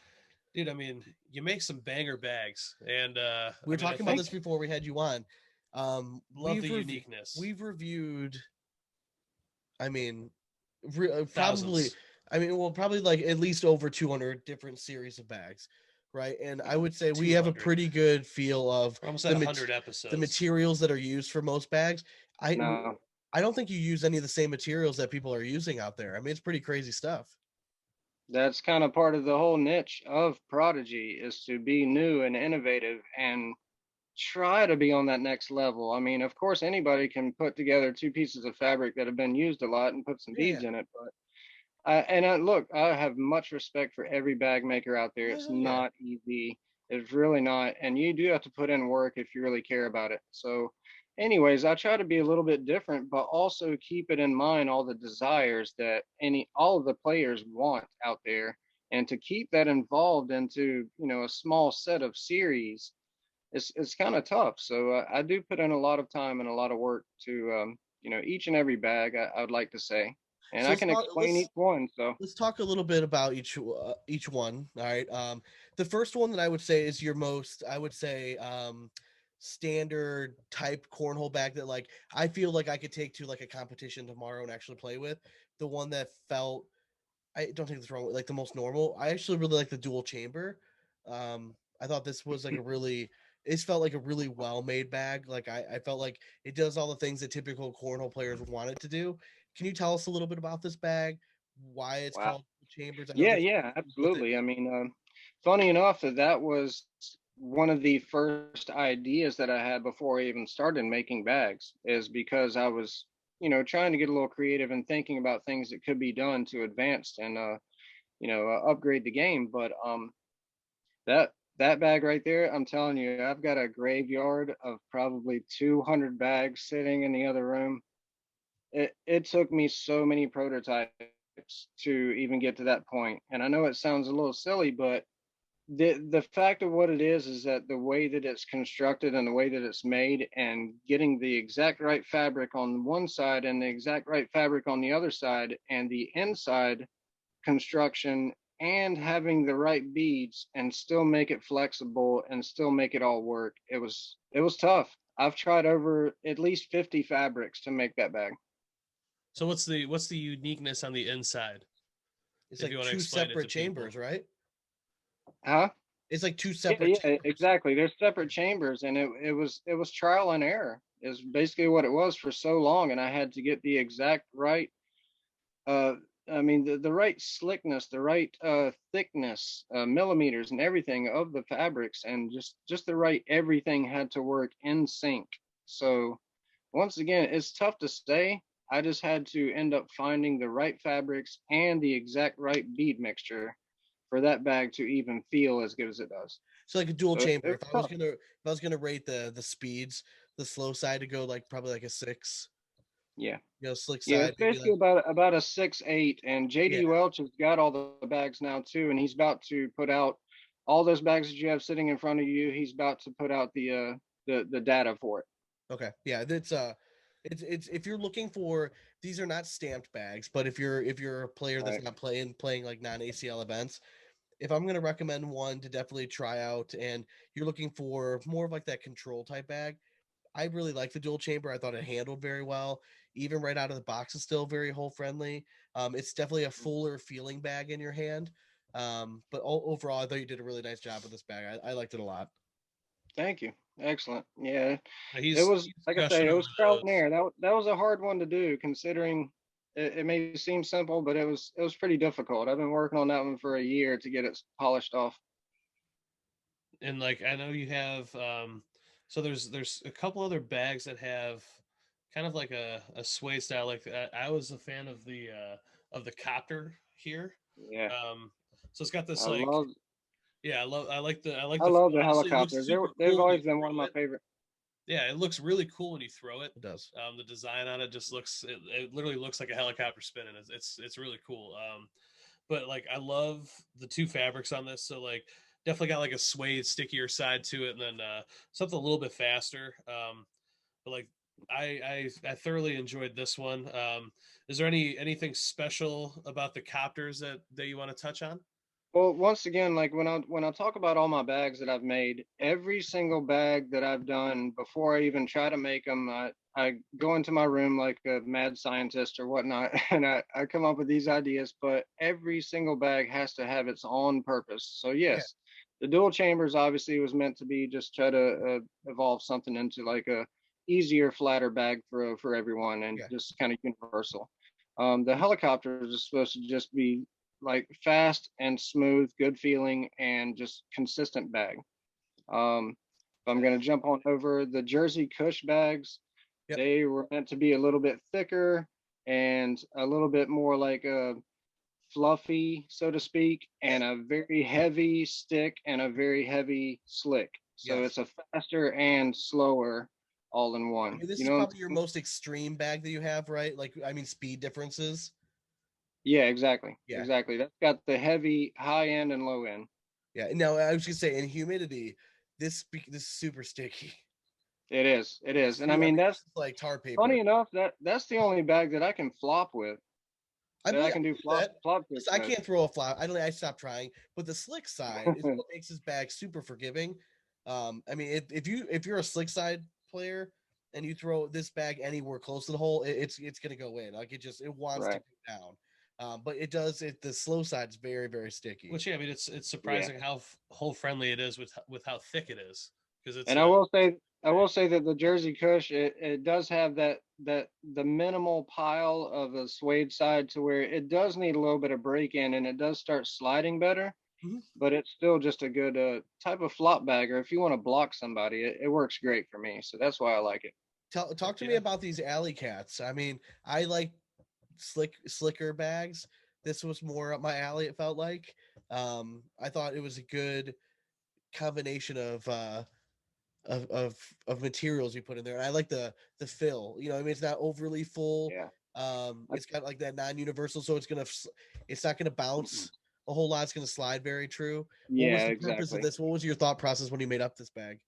S2: dude, I mean, you make some banger bags, and
S1: we
S2: I
S1: were
S2: mean, I
S1: talking about
S2: think
S1: this before we had you on.
S2: love the uniqueness.
S1: We've reviewed. I mean, probably.
S2: Thousands,
S1: I mean, well, probably like at least over 200 different series of bags, right? And I would say we have a
S2: 200.
S1: pretty good feel of
S2: We're almost at
S1: the
S2: 100
S1: the
S2: episodes.
S1: materials that are used for most bags. I
S3: No,
S1: I don't think you use any of the same materials that people are using out there. I mean, it's pretty crazy stuff.
S3: that's kind of part of the whole niche of Prodigy is to be new and innovative and try to be on that next level. I mean, of course, anybody can put together two pieces of fabric that have been used a lot and put some
S1: Yeah, yeah.
S3: beads in it, but look, I have much respect for every bag maker out there. It's
S1: Hell yeah.
S3: not easy. It's really not, and you do have to put in work if you really care about it. So, anyways, I try to be a little bit different, but also keep it in mind all the desires that all of the players want out there, and to keep that involved into a small set of series. It's kind of tough. So I do put in a lot of time and a lot of work to each and every bag. I would like to say, and
S1: So
S3: I can explain each one. So
S1: let's talk a little bit about each one. All right. The first one that I would say is your most, I would say, standard type cornhole bag that like I feel like I could take to like a competition tomorrow and actually play with. The one that felt, I don't take this wrong, like the most normal. I actually really like the dual chamber. I thought this was like a really, it felt like a really well made bag. Like I felt like it does all the things that typical cornhole players want it to do. Can you tell us a little bit about this bag? Why it's
S3: Wow.
S1: called Chambers? I know
S3: Yeah,
S1: there's
S3: yeah,
S1: with it.
S3: absolutely. I mean, funny enough that was one of the first ideas that I had before I even started making bags, is because I was, trying to get a little creative and thinking about things that could be done to advance and upgrade the game. But that bag right there, I'm telling you, I've got a graveyard of probably 200 bags sitting in the other room. It took me so many prototypes to even get to that point. And I know it sounds a little silly, but the fact of what it is that the way that it's constructed and the way that it's made, and getting the exact right fabric on one side and the exact right fabric on the other side, and the inside construction, and having the right beads and still make it flexible and still make it all work. It was tough. I've tried over at least 50 fabrics to make that bag.
S2: So what's the uniqueness on the inside?
S1: It's
S2: If you
S1: like
S2: want to
S1: two
S2: explain it to
S1: separate
S2: people.
S1: chambers, right?
S3: Huh?
S1: It's like two
S3: Yeah,
S1: separate
S3: yeah,
S1: chambers.
S3: exactly. There's separate chambers, and it was trial and error is basically what it was for so long, and I had to get the exact right uh I mean the right slickness, the right thickness, millimeters and everything of the fabrics, and just the right everything had to work in sync. So once again, it's tough to say. I just had to end up finding the right fabrics and the exact right bead mixture for that bag to even feel as good as it does.
S1: So like a dual
S3: So
S1: chamber.
S3: it
S1: If
S3: was
S1: I was
S3: tough.
S1: gonna rate the speeds, the slow side to go like probably like a 6.
S3: Yeah.
S1: Slick
S3: Yeah,
S1: side
S3: it's
S1: maybe
S3: basically
S1: like
S3: about a 6'8", and
S1: yeah.
S3: JD Welch has got all the bags now too, and he's about to put out all those bags that you have sitting in front of you. He's about to put out the data for it.
S1: Okay. Yeah, it's if you're looking for, these are not stamped bags, but if you're a player that's
S3: Right.
S1: not playing like non-ACL events, if I'm gonna recommend one to definitely try out, and you're looking for more of like that control type bag, I really like the dual chamber. I thought it handled very well. Even right out of the box, is still very hole friendly. It's definitely a fuller feeling bag in your hand. But overall, I thought you did a really nice job with this bag. I liked it a lot.
S3: Thank you. Excellent. Yeah, it
S2: He's
S3: was
S2: he's
S3: like I say,
S2: gushing
S3: it
S2: over
S3: was trial and
S2: those.
S3: error. That was a hard one to do, considering it may seem simple, but it was pretty difficult. I've been working on that one for a year to get it polished off.
S2: And like I know you have so there's a couple other bags that have kind of like a suede style. Like I was a fan of the copter here.
S3: Yeah,
S2: Um so it's got this
S3: I
S2: like
S3: love
S2: yeah, I like
S3: I
S2: the
S3: love the
S2: honestly it looks
S3: helicopters.
S2: super
S3: They've
S2: cool when you
S3: always been one of
S2: throw
S3: my
S2: it.
S3: favorite.
S2: Yeah, it looks really cool when you throw it.
S1: It does.
S2: The design on it just looks it literally looks like a helicopter spinning. It's really cool. But like I love the two fabrics on this. So like definitely got like a suede stickier side to it, and then something a little bit faster. But like I thoroughly enjoyed this one. Is there anything special about the copters that you want to touch on?
S3: Well, once again, like when I talk about all my bags that I've made, every single bag that I've done before I even try to make them, I go into my room like a mad scientist or whatnot, and I come up with these ideas. But every single bag has to have its own purpose. So
S1: Yeah,
S3: yes, the dual chambers obviously was meant to be just try to evolve something into like a easier, flatter bag for everyone, and
S1: yeah.
S3: just kind of universal. The helicopters is supposed to just be like fast and smooth, good feeling, and just consistent bag. If I'm gonna jump on over the Jersey Cush bags,
S1: Yep.
S3: they were meant to be a little bit thicker and a little bit more like a fluffy, so to speak, and a very heavy stick and a very heavy slick. So
S1: Yes.
S3: it's a faster and slower all in
S1: I
S3: one.
S1: mean, this
S3: You
S1: is
S3: know what I'm
S1: probably your
S3: saying?
S1: most extreme bag that you have, right? Like, I mean, speed differences.
S3: Yeah, exactly.
S1: Yeah.
S3: Exactly. That's got the heavy high end and low end.
S1: Yeah. Now, I was gonna say, in humidity, this is super sticky.
S3: It is. It is. And I
S1: I
S3: mean,
S1: mean, this
S3: that's
S1: is like tar paper.
S3: funny enough, that's the only bag that I can flop with, that I
S1: I
S3: can do
S1: believe
S3: flop
S1: that.
S3: flop tricks
S1: I
S3: with.
S1: can't throw a flat. I don't. I stopped trying. But the slick side is what makes this bag super forgiving. I mean, if you're a slick side player and you throw this bag anywhere close to the hole, it's gonna go in. Like it wants to
S3: Right.
S1: go down. But it does it. The slow side is very, very sticky.
S2: Which, yeah, I mean, it's
S3: Yeah.
S2: surprising how hole friendly it is with how thick it is, because it's
S3: And
S2: a
S3: I will say that the Jersey Cush, it does have that the minimal pile of a suede side to where it does need a little bit of break in and it does start sliding better,
S1: Mhm.
S3: but it's still just a good type of flop bagger. If you want to block somebody, it works great for me. So that's why I like it.
S1: Talk
S2: heck
S1: to me
S2: yeah.
S1: about these alley cats. I mean, I like slicker bags. This was more up my alley. It felt like. I thought it was a good combination of materials you put in there. And I like the fill. You know, I mean, it's not overly full.
S3: Yeah.
S1: It's got like that non-universal, so it's not gonna bounce a whole lot. It's gonna slide very true. What was
S3: Yeah,
S1: the purpose of
S3: exactly.
S1: this? What was your thought process when you made up this bag?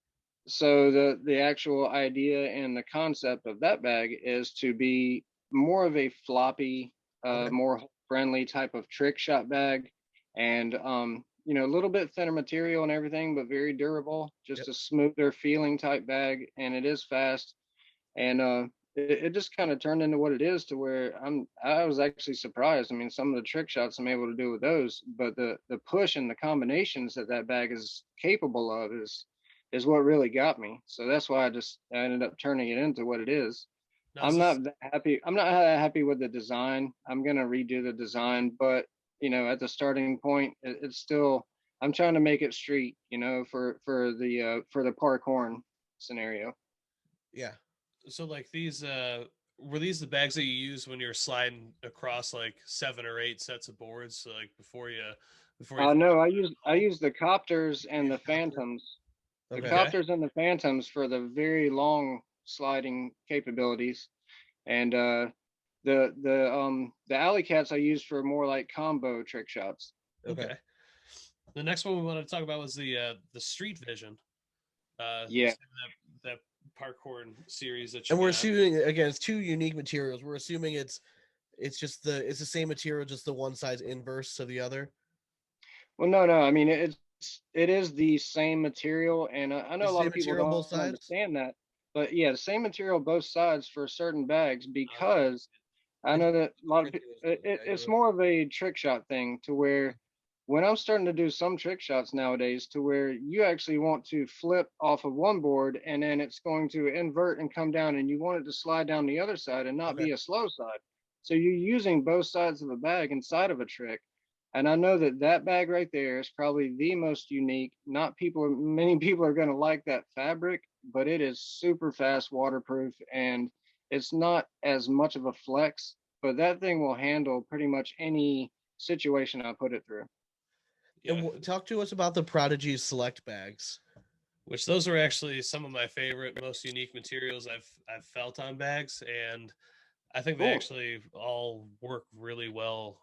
S3: So the actual idea and the concept of that bag is to be more of a floppy,
S1: Okay.
S3: more friendly type of trick shot bag, and a little bit thinner material and everything, but very durable.
S1: Yep.
S3: Just a smoother feeling type bag, and it is fast. And it just kind of turned into what it is to where I was actually surprised. I mean, some of the trick shots I'm able to do with those, but the push and the combinations that that bag is capable of is what really got me. So that's why I ended up turning it into what it is.
S2: Now is this
S3: I'm not that happy with the design. I'm gonna redo the design, but at the starting point, it's still. I'm trying to make it street, for the parkour scenario.
S1: Yeah.
S2: so like these were these the bags that you use when you're sliding across like 7 or 8 sets of boards, so like before you finish
S3: No,
S2: the
S3: I
S2: hole?
S3: use the copters
S1: You
S3: and
S1: use
S3: the
S1: a copter.
S3: phantoms. The
S1: Okay.
S2: Okay.
S3: copters and the phantoms for the very long sliding capabilities, and the alley cats I use for more like combo trick shots.
S1: Okay.
S2: Okay. The next one we wanted to talk about was the Street Vision.
S3: Yeah.
S2: That parkour series that you
S1: And we're
S2: got.
S1: assuming again, it's two unique materials. We're assuming it's just it's the same material, just the one side's inverse to the other.
S3: Well, no. I mean, it is the same material, and I know
S1: It's
S3: a
S1: the
S3: lot
S1: same
S3: of people
S1: material on both
S3: don't
S1: sides.
S3: understand that, but yeah, the same material both sides for certain bags because I
S1: I
S3: know
S1: think
S3: that a
S1: it's
S3: lot of
S1: printed
S3: people.
S1: as well. Yeah,
S3: It's
S1: you're
S3: more of a trick shot thing to
S1: okay.
S3: where when I'm starting to do some trick shots nowadays, to where you actually want to flip off of one board and then it's going to invert and come down, and you want it to slide down the other side and not
S1: Okay.
S3: be a slow side. So you're using both sides of a bag inside of a trick. And I know that that bag right there is probably the most unique. Not people, many people are going to like that fabric, but it is super fast, waterproof, and it's not as much of a flex. But that thing will handle pretty much any situation I put it through.
S2: Yeah,
S1: Talk to us about the Prodigy Select bags.
S2: which those are actually some of my favorite, most unique materials I've felt on bags, and I think they
S3: Cool.
S2: actually all work really well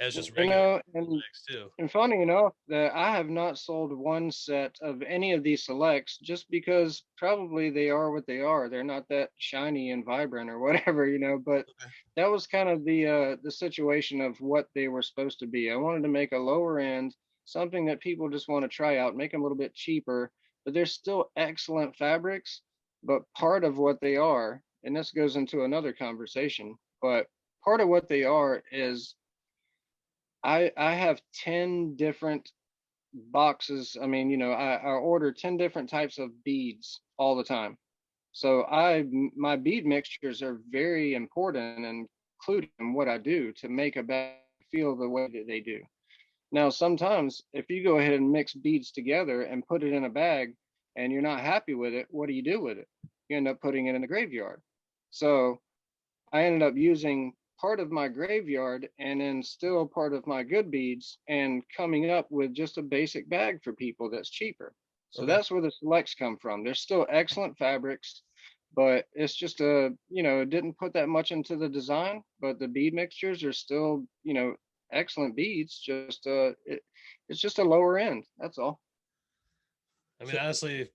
S2: as just
S3: You
S2: regular
S3: know,
S2: bags too.
S3: and funny enough, that I have not sold one set of any of these selects just because probably they are what they are. They're not that shiny and vibrant or whatever, but
S1: Okay.
S3: that was kind of the situation of what they were supposed to be. I wanted to make a lower end, something that people just want to try out, make them a little bit cheaper, but they're still excellent fabrics. But part of what they are, and this goes into another conversation, but part of what they are is I have 10 different boxes. I mean, I order 10 different types of beads all the time. So my bead mixtures are very important and included in what I do to make a bag feel the way that they do. Now, sometimes if you go ahead and mix beads together and put it in a bag and you're not happy with it, what do you do with it? You end up putting it in the graveyard. So I ended up using part of my graveyard and then still part of my good beads and coming up with just a basic bag for people that's cheaper. So
S1: Okay.
S3: that's where the selects come from. They're still excellent fabrics, but it's just it didn't put that much into the design, but the bead mixtures are still, excellent beads. Just it's just a lower end. That's all.
S2: I mean,
S1: So
S2: honestly,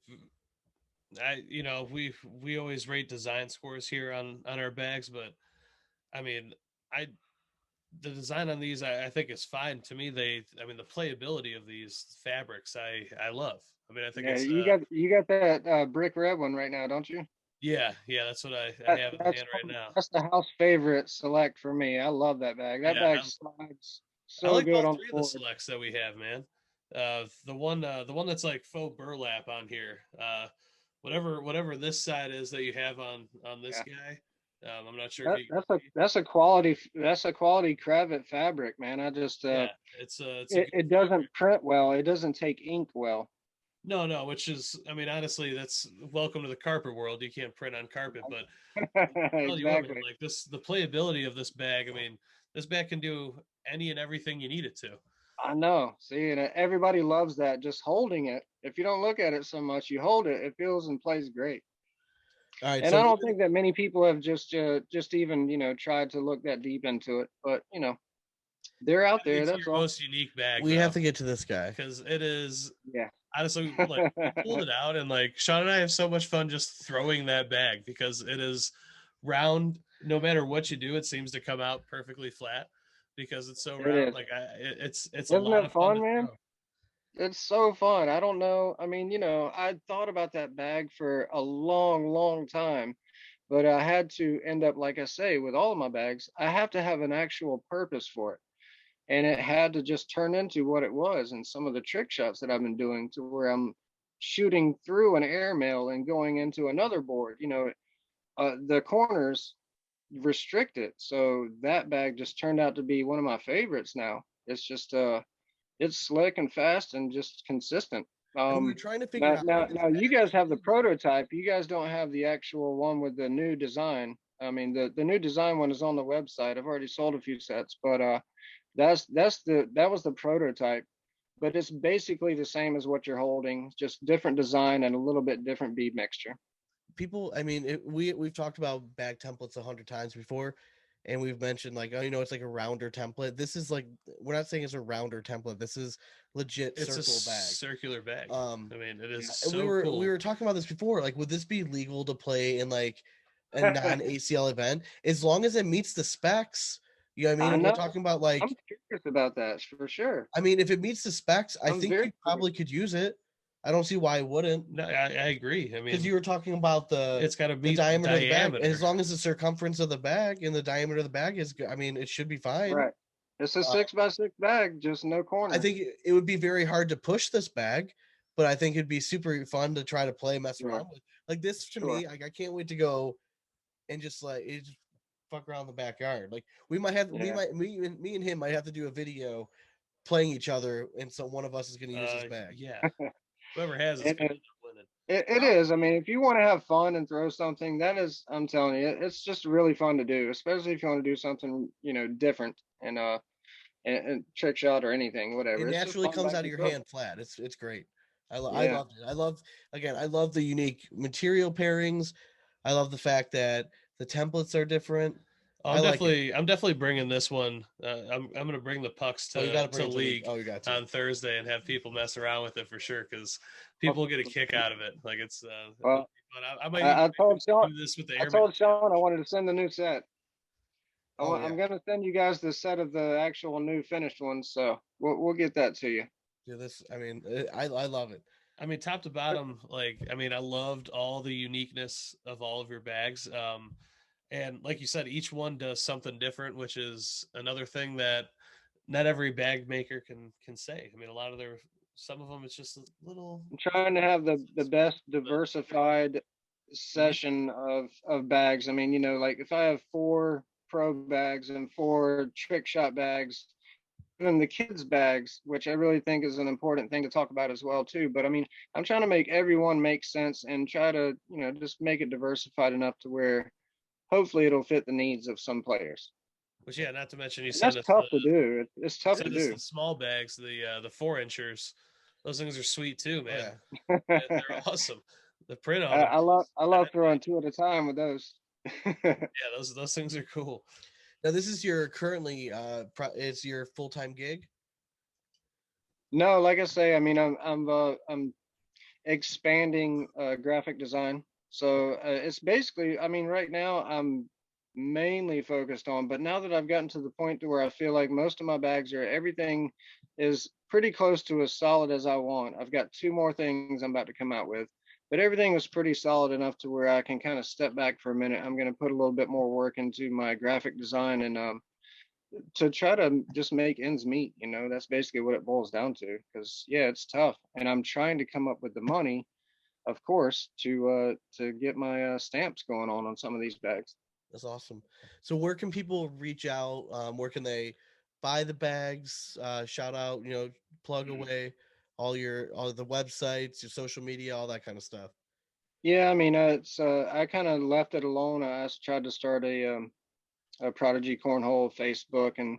S2: we always rate design scores here on our bags, but I mean, I the design on these I think is fine to me. I mean, the playability of these fabrics I love. I mean, I think
S3: Yeah,
S2: it's
S3: you got that brick red one right now, don't you?
S2: Yeah, that's what I
S3: That,
S2: have in
S3: that's
S2: hand right now.
S3: that's the house favorite select for me. I love that bag. That
S2: Yeah,
S3: bag slides
S2: I
S3: so
S2: like
S3: good
S2: all
S3: on the
S2: three of the
S3: board.
S2: selects that we have, man. The one that's like faux burlap on here. Whatever this side is that you have on this
S3: Yeah.
S2: guy. I'm not sure if you can see.
S3: That's a quality cravat fabric, man. I just
S2: Yeah, it's a good
S3: it
S2: fabric.
S3: doesn't print well. It doesn't take ink well.
S2: No, no, which is, I mean, honestly, that's welcome to the carpet world. You can't print on carpet, but tell you what, man,
S3: Exactly.
S2: like the playability of this bag. I mean, this bag can do any and everything you need it to.
S3: I know. See, and everybody loves that. Just holding it. If you don't look at it so much, you hold it. It feels and plays great.
S1: All right,
S3: And
S1: so
S3: I don't
S1: we're gonna.
S3: think that many people have just even tried to look that deep into it. But they're out
S2: Gotta
S3: there.
S2: get to
S3: That's
S2: your
S3: all.
S2: most unique bag
S1: We have
S2: though,
S1: to get to this guy.
S2: because it is
S3: Yeah.
S2: honestly like we pulled it out and like Sean and I have so much fun just throwing that bag because it is round. No matter what you do, it seems to come out perfectly flat because it's so
S3: It
S2: round.
S3: is.
S2: Like it's a
S3: Isn't
S2: lot
S3: it
S2: of fun
S3: fun,
S2: to
S3: man?
S2: throw.
S3: It's so fun. I don't know. I mean, I thought about that bag for a long, long time, but I had to end up, like I say, with all of my bags, I have to have an actual purpose for it. And it had to just turn into what it was. And some of the trick shots that I've been doing to where I'm shooting through an airmail and going into another board, the corners restrict it. So that bag just turned out to be one of my favorites now. It's just it's slick and fast and just consistent.
S1: And we were trying to figure
S3: Now,
S1: out
S3: now,
S1: this
S3: now you
S1: bag
S3: guys
S1: is
S3: have the
S1: used.
S3: prototype. You guys don't have the actual one with the new design. I mean, the new design one is on the website. I've already sold a few sets, but that was the prototype. But it's basically the same as what you're holding, just different design and a little bit different bead mixture.
S1: People, I mean, we've talked about bag templates 100 times before, and we've mentioned like, oh, it's like a rounder template. This is like, we're not saying it's a rounder template. This is legit
S2: It's a
S1: circle bag.
S2: circular bag.
S1: Um,
S2: I mean, it is
S3: Yeah.
S1: we
S2: so
S1: we
S2: cool.
S1: were talking about this before. Like, would this be legal to play in like a non ACL event as long as it meets the specs? You know what I mean?
S3: I
S1: And we're
S3: know.
S1: talking about
S3: I'm
S1: like,
S3: curious about that for sure.
S1: I mean, if it meets the specs, I
S3: I'm
S1: think
S3: very
S1: you probably
S3: curious.
S1: could use it. I don't see why it wouldn't.
S2: No, I agree. I
S1: Because
S2: mean,
S1: you were talking about
S2: it's got to
S1: the
S2: meet the
S1: diameter of the bag, and
S2: diameter.
S1: as long as the circumference of the bag and the diameter of the bag is, I mean, it should be fine.
S3: Right. It's a
S1: Uh,
S3: 6x6 bag, just no
S1: I
S3: corner.
S1: think it would be very hard to push this bag, but I think it'd be super fun to try to play, mess
S3: Sure.
S1: around with. Like this to
S3: Sure.
S1: me, I can't wait to go and just fuck around in the backyard. Like we might have, we
S3: Yeah.
S1: might, me and him might have to do a video playing each other, and so one of us is going to use this bag.
S2: Yeah. Whoever has it's
S3: It
S2: gonna
S3: is.
S2: end up winning.
S3: It is. I mean, if you want to have fun and throw something, that is, I'm telling you, it's just really fun to do, especially if you want to do something, different and trick shot or anything,
S1: It
S3: whatever. It's just
S1: naturally
S3: fun
S1: comes
S3: bag
S1: out of
S3: to
S1: your
S3: throw.
S1: hand flat. It's great. I
S3: Yeah.
S1: loved it. I love the unique material pairings. I love the fact that the templates are different. I like it.
S2: I'm definitely bringing this one. I'm gonna bring the pucks
S1: Oh, you got to
S2: to
S1: bring it to league.
S2: league
S1: Oh, you got to.
S2: on Thursday and have people mess around with it for sure because
S3: Well,
S2: people will get a kick out of it. Like it'll
S3: well,
S2: be fun. I might even
S3: I told Sean,
S2: do this with the
S3: I
S2: airmail
S3: told
S2: challenge.
S3: Sean I wanted to send the new set.
S1: Oh yeah,
S3: I'm gonna send you guys the set of the actual new finished ones, so we'll get that to you.
S1: yeah. This, I mean, I love it.
S2: I mean, top to bottom, like I mean, I loved all the uniqueness of all of your bags. And like you said, each one does something different, which is another thing that not every bag maker can say. I mean, a lot of their some of them it's just a little
S3: I'm trying to have the best
S2: but
S3: diversified
S2: mhm.
S3: session of bags. I mean, like if I have 4 pro bags and 4 trick shot bags, even the kids bags, which I really think is an important thing to talk about as well too. But I mean, I'm trying to make everyone make sense and try to, just make it diversified enough to where hopefully it'll fit the needs of some players.
S2: Which yeah, not to mention
S3: And that's tough to do. It's
S2: you
S3: tough to
S2: send us
S3: do.
S2: the small bags, the 4 inchers. Those things are sweet too,
S1: Oh
S2: man.
S1: yeah.
S2: They're awesome. The print
S3: I,
S2: on them
S3: I love
S2: is
S3: I love throwing
S2: dynamite.
S3: 2 at a time with those.
S2: Yeah, those things are cool.
S1: Now this is your currently it's your full time gig.
S3: No, like I say, I mean, I'm expanding graphic design. So it's basically, I mean, right now I'm mainly focused on, but now that I've gotten to the point to where I feel like most of my bags are everything is pretty close to as solid as I want. I've got 2 more things I'm about to come out with. but everything was pretty solid enough to where I can kind of step back for a minute. I'm going to put a little bit more work into my graphic design and to try to just make ends meet. That's basically what it boils down to. Because yeah, it's tough, and I'm trying to come up with the money, of course, to get my stamps going on some of these bags.
S1: That's awesome. So where can people reach out? Where can they buy the bags? Shout out, plug away all the websites, your social media, all that kind of stuff.
S3: Yeah, I mean, it's I kind of left it alone. Tried to start a Prodigy Kornhole Facebook and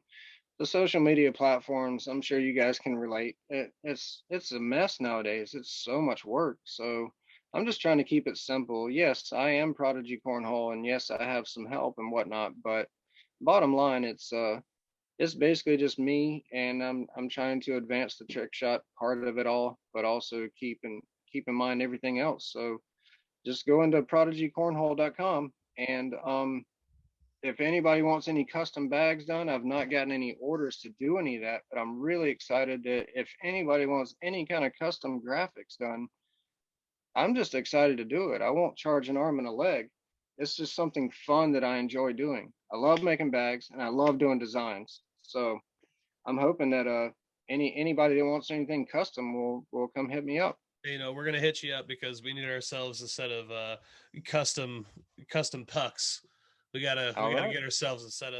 S3: the social media platforms. I'm sure you guys can relate. It's a mess nowadays. It's so much work. So I'm just trying to keep it simple. Yes, I am Prodigy Cornhole, and yes, I have some help and whatnot. But bottom line, it's basically just me, and I'm trying to advance the trick shot part of it all, but also keep in mind everything else. So just go into prodigycornhole.com and if anybody wants any custom bags done, I've not gotten any orders to do any of that, but I'm really excited that if anybody wants any kind of custom graphics done, I'm just excited to do it. I won't charge an arm and a leg. It's just something fun that I enjoy doing. I love making bags and I love doing designs. So I'm hoping that anybody that wants anything custom will come hit me up.
S2: We're gonna hit you up because we need ourselves a set of custom pucks. We
S3: All
S2: gotta
S3: right.
S2: get ourselves a set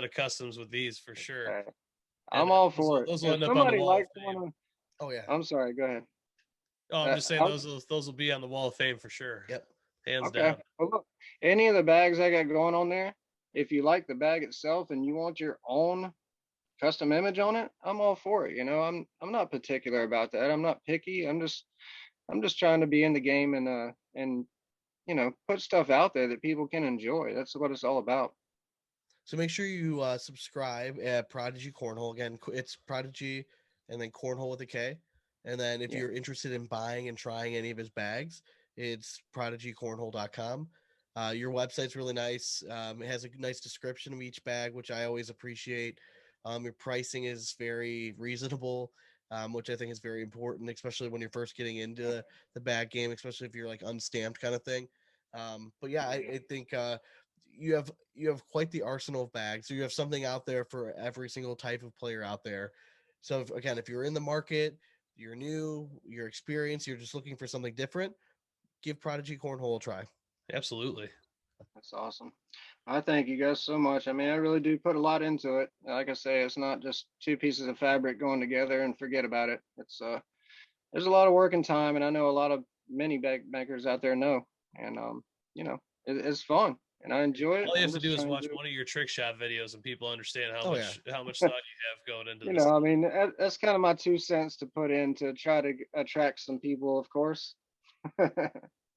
S2: of customs with these for sure.
S3: Okay.
S2: And
S3: I'm all
S2: those
S3: for
S2: will,
S3: it.
S2: those will
S3: If
S2: end up on the
S3: somebody
S2: wall of
S3: likes
S2: fame.
S3: one,
S1: Oh yeah.
S3: I'm sorry. Go ahead.
S2: Oh, I'm just saying
S3: I
S2: those will be on the wall of fame for sure,
S1: Yep.
S2: hands
S3: Okay.
S2: down.
S3: Well, look, any of the bags I got going on there, if you like the bag itself and you want your own custom image on it, I'm all for it. I'm not particular about that. I'm not picky. I'm just trying to be in the game and put stuff out there that people can enjoy. That's what it's all about.
S1: So make sure you subscribe at Prodigy Cornhole. Again, it's Prodigy and then Cornhole with a K. And then if
S3: Yeah.
S1: you're interested in buying and trying any of his bags, it's prodigycornhole.com. Your website's really nice. It has a nice description of each bag, which I always appreciate. Your pricing is very reasonable, which I think is very important, especially when you're first getting into the bag game, especially if you're like unstamped kind of thing. But yeah, I think you have quite the arsenal of bags. So you have something out there for every single type of player out there. So if you're in the market, you're new, you're experienced, you're just looking for something different, give Prodigy Cornhole a try.
S2: Absolutely.
S3: That's awesome. I thank you guys so much. I mean, I really do put a lot into it. Like I say, it's not just two pieces of fabric going together and forget about it. It's there's a lot of work and time, and I know a lot of many bag makers out there know, and it's fun, and I enjoy it.
S2: All you
S3: I'm
S2: have to
S3: just
S2: do is
S3: trying
S2: watch
S3: to do
S2: one of your trick shot videos, and people understand how
S1: Oh yeah,
S2: much thought you have going into
S3: you
S2: this.
S3: know, I mean, that's kind of my 2 cents to put in to try to attract some people, of course.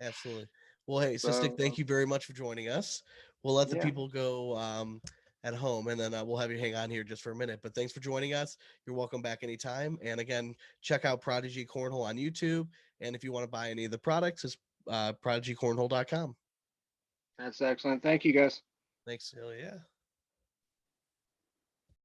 S1: absolutely. Well, hey, Systik,
S3: So
S1: thank you very much for joining us. We'll let the
S3: yeah,
S1: people go at home, and then we'll have you hang on here just for a minute. But thanks for joining us. You're welcome back anytime. And again, check out Prodigy Cornhole on YouTube. And if you want to buy any of the products, it's prodigycornhole.com.
S3: that's excellent. Thank you guys.
S1: Thanks.
S2: Hell yeah.